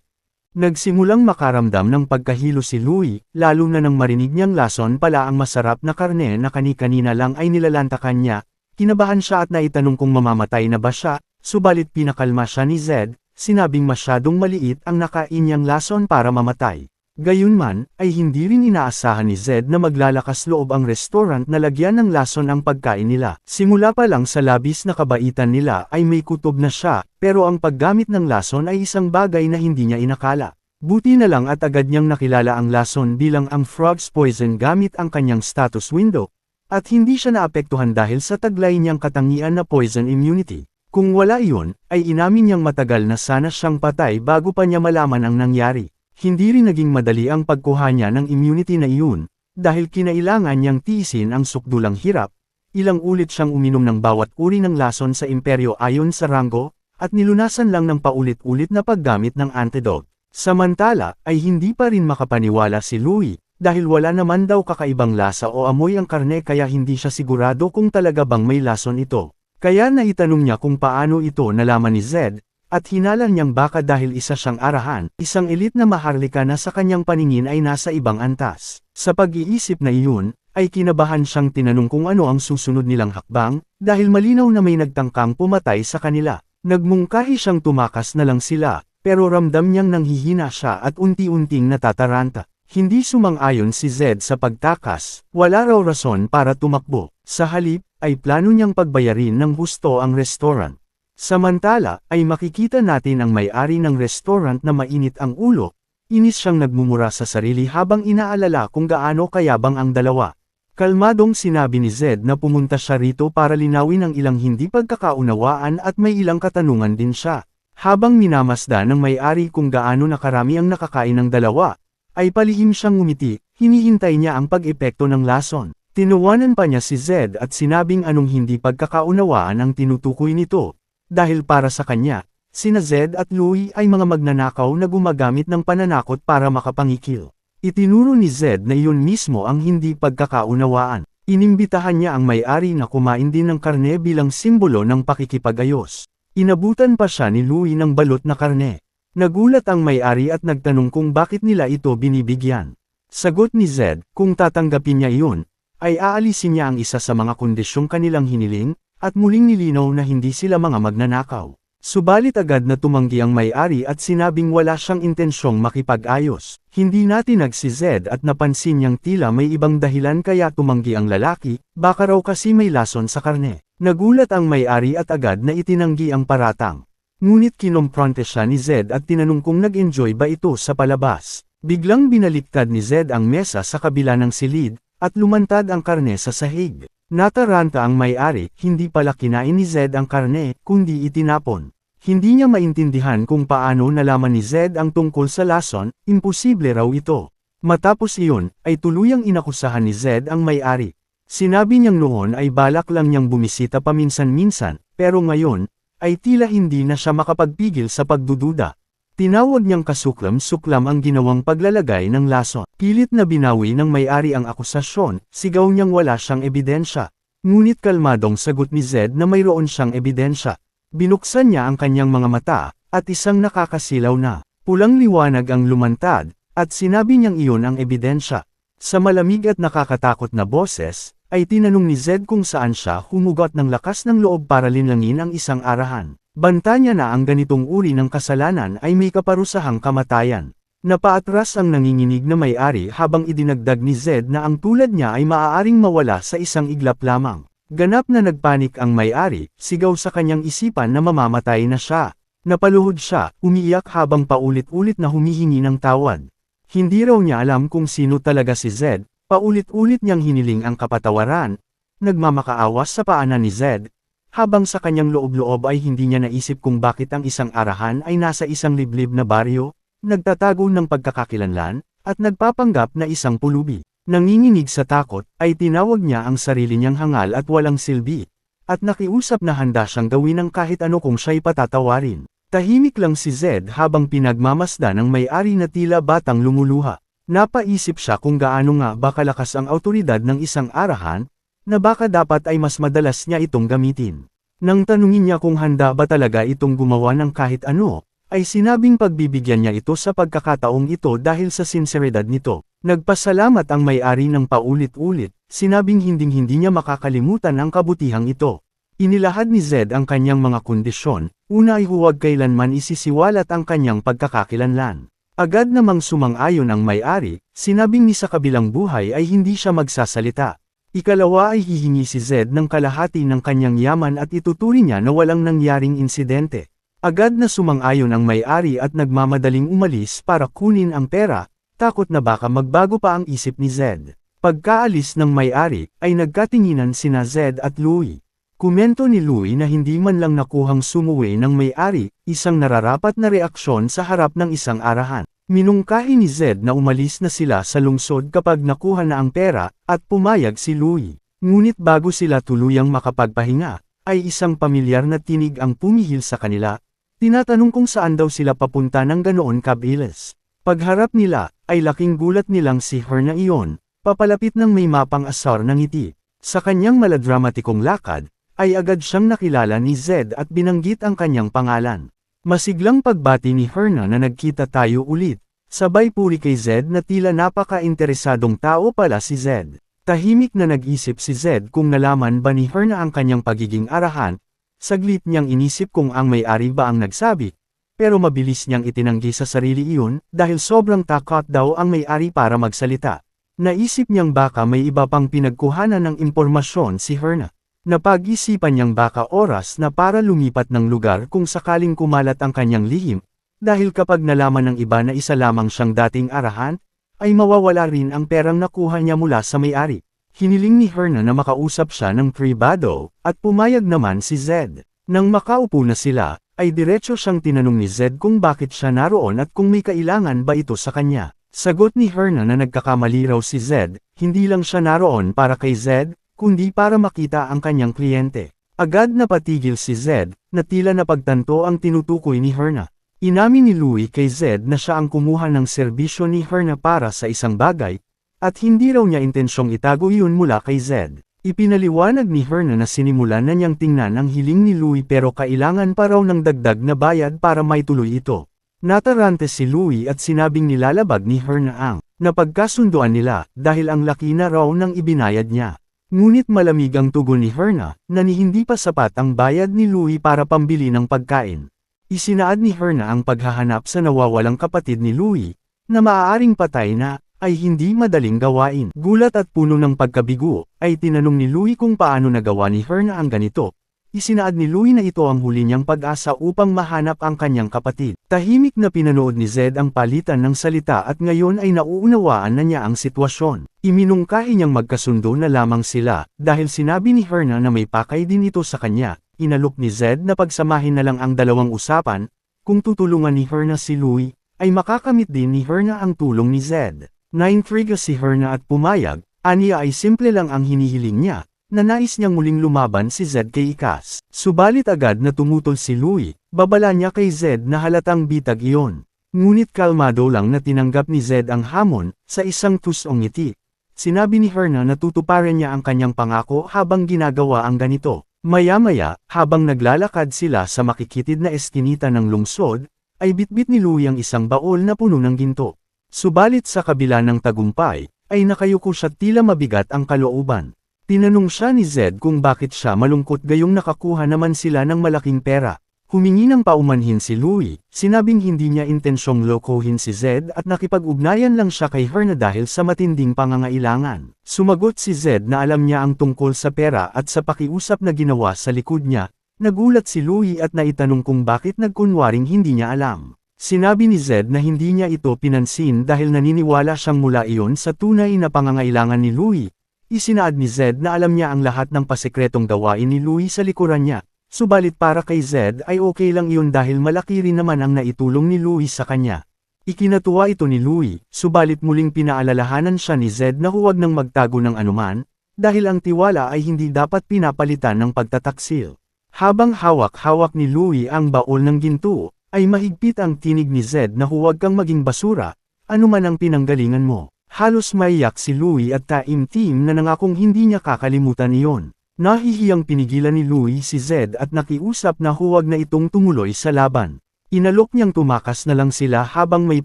Nagsimulang makaramdam ng pagkahilo si Louie, lalo na nang marinig niyang lason pala ang masarap na karne na kani-kanina lang ay nilalantakan niya. Kinabahan siya at naitanong kung mamamatay na ba siya, subalit pinakalma siya ni Zed, sinabing masyadong maliit ang nakain niyang lason para mamatay. Gayunman, ay hindi rin inaasahan ni Zed na maglalakas loob ang restaurant na lagyan ng lason ang pagkain nila. Simula pa lang sa labis na kabaitan nila ay may kutob na siya, pero ang paggamit ng lason ay isang bagay na hindi niya inakala. Buti na lang at agad niyang nakilala ang lason bilang ang frog's poison gamit ang kanyang status window, at hindi siya naapektuhan dahil sa taglay niyang katangian na poison immunity. Kung wala iyon, ay inamin niyang matagal na sana siyang patay bago pa niya malaman ang nangyari. Hindi rin naging madali ang pagkuha niya ng immunity na iyon, dahil kinailangan niyang tiisin ang sukdulang hirap. Ilang ulit siyang uminom ng bawat uri ng lason sa imperyo ayon sa ranggo, at nilunasan lang ng paulit-ulit na paggamit ng antidote. Samantala, ay hindi pa rin makapaniwala si Louie, dahil wala naman daw kakaibang lasa o amoy ang karne kaya hindi siya sigurado kung talaga bang may lason ito. Kaya naitanong niya kung paano ito nalaman ni Zed, at hinala niyang baka dahil isa siyang arahan, isang elite na maharlika na sa kanyang paningin ay nasa ibang antas. Sa pag-iisip na iyon, ay kinabahan siyang tinanong kung ano ang susunod nilang hakbang, dahil malinaw na may nagtangkang pumatay sa kanila. Nagmungkahi siyang tumakas na lang sila, pero ramdam niyang nanghihina siya at unti-unting natataranta. Hindi sumang-ayon si Zed sa pagtakas, wala raw rason para tumakbo. Sa halip, ay plano niyang pagbayarin ng husto ang restaurant. Samantala, ay makikita natin ang may-ari ng restaurant na mainit ang ulo, inis siyang nagmumura sa sarili habang inaalala kung gaano kayabang ang dalawa. Kalmadong sinabi ni Zed na pumunta siya rito para linawin ang ilang hindi pagkakaunawaan at may ilang katanungan din siya. Habang minamasda ng may-ari kung gaano na karami ang nakakain ng dalawa, ay palihim siyang ngumiti, hinihintay niya ang pag-epekto ng lason. Tinuwanan pa niya si Zed at sinabing anong hindi pagkakaunawaan ang tinutukoy nito, dahil para sa kanya, sina Zed at Louie ay mga magnanakaw na gumagamit ng pananakot para makapangikil. Itinuro ni Zed na iyon mismo ang hindi pagkakaunawaan. Inimbitahan niya ang may-ari na kumain din ng karne bilang simbolo ng pakikipag-ayos. Inabutan pa siya ni Louie ng balot na karne. Nagulat ang may-ari at nagtanong kung bakit nila ito binibigyan. Sagot ni Zed, kung tatanggapin niya iyon, ay aalisin niya ang isa sa mga kondisyong kanilang hiniling, at muling nilinaw na hindi sila mga magnanakaw. Subalit agad na tumanggi ang may-ari at sinabing wala siyang intensyong makipag-ayos. Hindi natinag si Zed at napansin niyang tila may ibang dahilan kaya tumanggi ang lalaki, baka raw kasi may lason sa karne. Nagulat ang may-ari at agad na itinanggi ang paratang. Ngunit kinompronte siya ni Zed at tinanong kung nag-enjoy ba ito sa palabas. Biglang binaliktad ni Zed ang mesa sa kabila ng silid, at lumantad ang karne sa sahig. Nataranta ang may-ari, hindi pala kinain ni Zed ang karne, kundi itinapon. Hindi niya maintindihan kung paano nalaman ni Zed ang tungkol sa lason, imposible raw ito. Matapos iyon, ay tuluyang inakusahan ni Zed ang may-ari. Sinabi niyang noon ay balak lang niyang bumisita paminsan-minsan, pero ngayon, ay tila hindi na siya makapagpigil sa pagdududa. Tinawag niyang kasuklam-suklam ang ginawang paglalagay ng lason. Pilit na binawi ng may-ari ang akusasyon, sigaw niyang wala siyang ebidensya. Ngunit kalmadong sagot ni Zed na mayroon siyang ebidensya. Binuksan niya ang kanyang mga mata, at isang nakakasilaw na pulang liwanag ang lumantad, at sinabi niyang iyon ang ebidensya. Sa malamig at nakakatakot na boses, ay tinanong ni Zed kung saan siya humugot ng lakas ng loob para linlangin ang isang arahan. Banta niya na ang ganitong uri ng kasalanan ay may kaparusahang kamatayan. Napaatras ang nanginginig na may-ari habang idinagdag ni Zed na ang tulad niya ay maaaring mawala sa isang iglap lamang. Ganap na nagpanik ang may-ari, sigaw sa kanyang isipan na mamamatay na siya. Napaluhod siya, umiiyak habang paulit-ulit na humihingi ng tawad. Hindi raw niya alam kung sino talaga si Zed, paulit-ulit niyang hiniling ang kapatawaran. Nagmamakaawas sa paanan ni Zed, habang sa kanyang loob-loob ay hindi niya naisip kung bakit ang isang arahan ay nasa isang liblib na baryo, nagtatago ng pagkakakilanlan, at nagpapanggap na isang pulubi. Nanginginig sa takot, ay tinawag niya ang sarili niyang hangal at walang silbi, at nakiusap na handa siyang gawin ang kahit ano kung siya'y patatawarin. Tahimik lang si Zed habang pinagmamasda ng may-ari na tila batang lumuluha. Napaisip siya kung gaano nga ba kalakas ang awtoridad ng isang arahan, na baka dapat ay mas madalas niya itong gamitin. Nang tanungin niya kung handa ba talaga itong gumawa ng kahit ano, ay sinabing pagbibigyan niya ito sa pagkakataong ito dahil sa sinseridad nito. Nagpasalamat ang may-ari ng paulit-ulit, sinabing hinding-hindi niya makakalimutan ang kabutihang ito. Inilahad ni Zed ang kanyang mga kondisyon, una ay huwag kailanman isisiwalat ang kanyang pagkakakilanlan. Agad namang sumang-ayon ang may-ari, sinabing ni sa kabilang buhay ay hindi siya magsasalita. Ikalawa ay hihingi si Zed ng kalahati ng kanyang yaman at ituturing niya na walang nangyaring insidente. Agad na sumang-ayon ang may-ari at nagmamadaling umalis para kunin ang pera, takot na baka magbago pa ang isip ni Zed. Pagkaalis ng may-ari, ay nagkatinginan sina Zed at Louie. Komento ni Louie na hindi man lang nakuhang sumuwi ng may-ari, isang nararapat na reaksyon sa harap ng isang arahan. Minungkahi ni Zed na umalis na sila sa lungsod kapag nakuha na ang pera, at pumayag si Louie. Ngunit bago sila tuluyang makapagpahinga, ay isang pamilyar na tinig ang pumihil sa kanila, tinatanong kung saan daw sila papunta ng ganoon kabilis. Pagharap nila, ay laking gulat nilang si Herna iyon, papalapit ng may mapang asar ng ngiti. Sa kanyang maladramatikong lakad, ay agad siyang nakilala ni Zed at binanggit ang kanyang pangalan. Masiglang pagbati ni Herna na nagkita tayo ulit, sabay puri kay Zed na tila napaka-interesadong tao pala si Zed. Tahimik na nag-isip si Zed kung nalaman ba ni Herna ang kanyang pagiging arahan, saglit niyang inisip kung ang may-ari ba ang nagsabi, pero mabilis niyang itinanggi sa sarili iyon dahil sobrang takot daw ang may-ari para magsalita. Naisip niyang baka may iba pang pinagkuhanan ng impormasyon si Herna. Napag-isipan niyang baka oras na para lumipat ng lugar kung sakaling kumalat ang kanyang lihim, dahil kapag nalaman ng iba na isa lamang siyang dating arahan, ay mawawala rin ang perang nakuha niya mula sa may-ari. Hiniling ni Herna na makausap siya ng pribado, at pumayag naman si Zed. Nang makaupo na sila, ay diretso siyang tinanong ni Zed kung bakit siya naroon at kung may kailangan ba ito sa kanya. Sagot ni Herna na nagkakamali raw si Zed, hindi lang siya naroon para kay Zed, kundi para makita ang kanyang kliyente. Agad na patigil si Zed, na tila napagtanto ang tinutukoy ni Herna. Inamin ni Louie kay Zed na siya ang kumuha ng serbisyo ni Herna para sa isang bagay, at hindi raw niya intensyong itago iyon mula kay Zed. Ipinaliwanag ni Herna na sinimulan na niyang tingnan ang hiling ni Louie pero kailangan pa raw ng dagdag na bayad para maituloy ito. Natarante si Louie at sinabing nilalabag ni Herna ang napagkasunduan nila dahil ang laki na raw ng ibinayad niya. Ngunit malamig ang tugon ni Herna na hindi pa sapat ang bayad ni Louie para pambili ng pagkain. Isinaad ni Herna ang paghahanap sa nawawalang kapatid ni Louie, na maaaring patay na, ay hindi madaling gawain. Gulat at puno ng pagkabigo, ay tinanong ni Louie kung paano nagawa ni Herna ang ganito. Isinaad ni Louie na ito ang huli niyang pag-asa upang mahanap ang kanyang kapatid. Tahimik na pinanood ni Zed ang palitan ng salita at ngayon ay nauunawaan na niya ang sitwasyon. Iminungkahi niyang magkasundo na lamang sila, dahil sinabi ni Herna na may pakay din ito sa kanya. Inalok ni Zed na pagsamahin na lang ang dalawang usapan, kung tutulungan ni Herna si Louie, ay makakamit din ni Herna ang tulong ni Zed. Naintriga si Herna at pumayag, aniya ay simple lang ang hinihiling niya, na nais niyang muling lumaban si Zed kay Ikas. Subalit agad na tumutol si Louie, babala niya kay Zed na halatang bitag iyon. Ngunit kalmado lang na tinanggap ni Zed ang hamon, sa isang tusong ngiti. Sinabi ni Herna na tutuparan niya ang kanyang pangako habang ginagawa ang ganito. Maya-maya, habang naglalakad sila sa makikitid na eskinita ng lungsod, ay bitbit ni Louie ang isang baol na puno ng ginto. Subalit sa kabila ng tagumpay, ay nakayuko siya tila mabigat ang kalooban. Tinanong siya ni Zed kung bakit siya malungkot gayong nakakuha naman sila ng malaking pera. Humingi ng paumanhin si Louie, sinabing hindi niya intensyong lokohin si Zed at nakipag-ugnayan lang siya kay Herna dahil sa matinding pangangailangan. Sumagot si Zed na alam niya ang tungkol sa pera at sa pakiusap na ginawa sa likod niya. Nagulat si Louie at naitanong kung bakit nagkunwaring hindi niya alam. Sinabi ni Zed na hindi niya ito pinansin dahil naniniwala siyang mula iyon sa tunay na pangangailangan ni Louie. Isinaad ni Zed na alam niya ang lahat ng pasekretong gawain ni Louie sa likuran niya. Subalit para kay Zed ay okay lang iyon dahil malaki rin naman ang naitulong ni Louie sa kanya. Ikinatuwa ito ni Louie, subalit muling pinaalalahanan siya ni Zed na huwag nang magtago ng anuman, dahil ang tiwala ay hindi dapat pinapalitan ng pagtataksil. Habang hawak-hawak ni Louie ang baol ng ginto, ay mahigpit ang tinig ni Zed na huwag kang maging basura, anuman ang pinanggalingan mo. Halos maiyak si Louie at taimtim na nangakong hindi niya kakalimutan iyon. Nahihiyang pinigilan ni Louie si Zed at nakiusap na huwag na itong tumuloy sa laban. Inalok niyang tumakas na lang sila habang may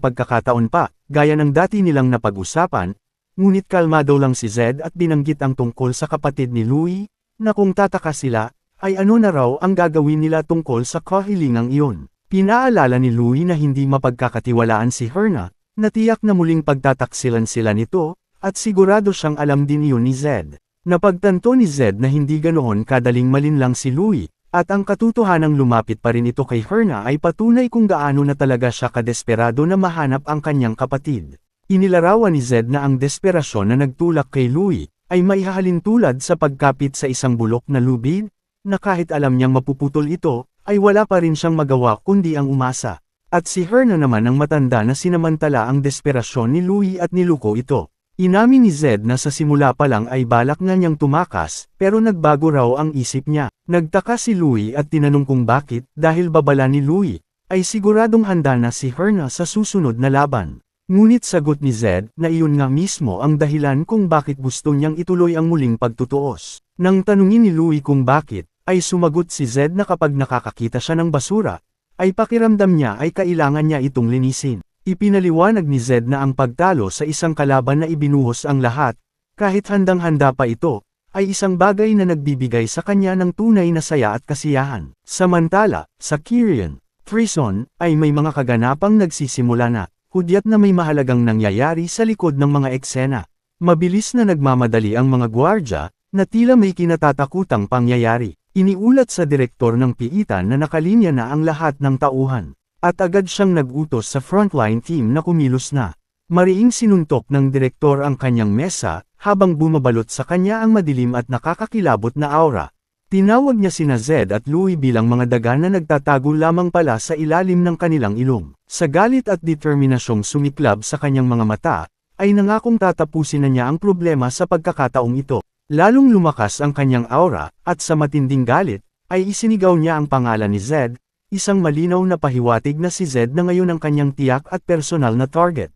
pagkakataon pa, gaya ng dati nilang napag-usapan, ngunit kalmado lang si Zed at binanggit ang tungkol sa kapatid ni Louie, na kung tataka sila, ay ano na raw ang gagawin nila tungkol sa kahilingang iyon. Pinaalala ni Louie na hindi mapagkakatiwalaan si Herna, na tiyak na muling pagtataksilan sila nito, at sigurado siyang alam din iyon ni Zed. Napagtanto ni Zed na hindi ganoon kadaling malinlang si Louie, at ang katotohanang lumapit pa rin ito kay Herna ay patunay kung gaano na talaga siya kadesperado na mahanap ang kanyang kapatid. Inilarawan ni Zed na ang desperasyon na nagtulak kay Louie, ay maihahalin tulad sa pagkapit sa isang bulok na lubid, na kahit alam niyang mapuputol ito, ay wala pa rin siyang magawa kundi ang umasa. At si Herna naman ang matanda na sinamantala ang desperasyon ni Louie at niluko ito. Inamin ni Zed na sa simula pa lang ay balak na niyang tumakas, pero nagbago raw ang isip niya. Nagtaka si Louie at tinanong kung bakit, dahil babala ni Louie, ay siguradong handa na si Herna sa susunod na laban. Ngunit sagot ni Zed na iyon nga mismo ang dahilan kung bakit gusto niyang ituloy ang muling pagtutuos. Nang tanungin ni Louie kung bakit, ay sumagot si Zed na kapag nakakakita siya ng basura, ay pakiramdam niya ay kailangan niya itong linisin. Ipinaliwanag ni Zed na ang pagtalo sa isang kalaban na ibinuhos ang lahat, kahit handang-handa pa ito, ay isang bagay na nagbibigay sa kanya ng tunay na saya at kasiyahan. Samantala, sa Kyrian Prison, ay may mga kaganapang nagsisimula na, hudyat na may mahalagang nangyayari sa likod ng mga eksena. Mabilis na nagmamadali ang mga gwardya, na tila may kinatatakutang pangyayari. Iniulat sa direktor ng piitan na nakalinya na ang lahat ng tauhan. At agad siyang nag-utos sa frontline team na kumilos na. Mariing sinuntok ng direktor ang kanyang mesa, habang bumabalot sa kanya ang madilim at nakakakilabot na aura. Tinawag niya sina Zed at Louie bilang mga daga na nagtatago lamang pala sa ilalim ng kanilang ilong. Sa galit at determinasyong sumiklab sa kanyang mga mata, ay nangakong tatapusin na niya ang problema sa pagkakataong ito. Lalong lumakas ang kanyang aura, at sa matinding galit, ay isinigaw niya ang pangalan ni Zed, isang malinaw na pahiwatig na si Zed na ngayon ang kanyang tiyak at personal na target.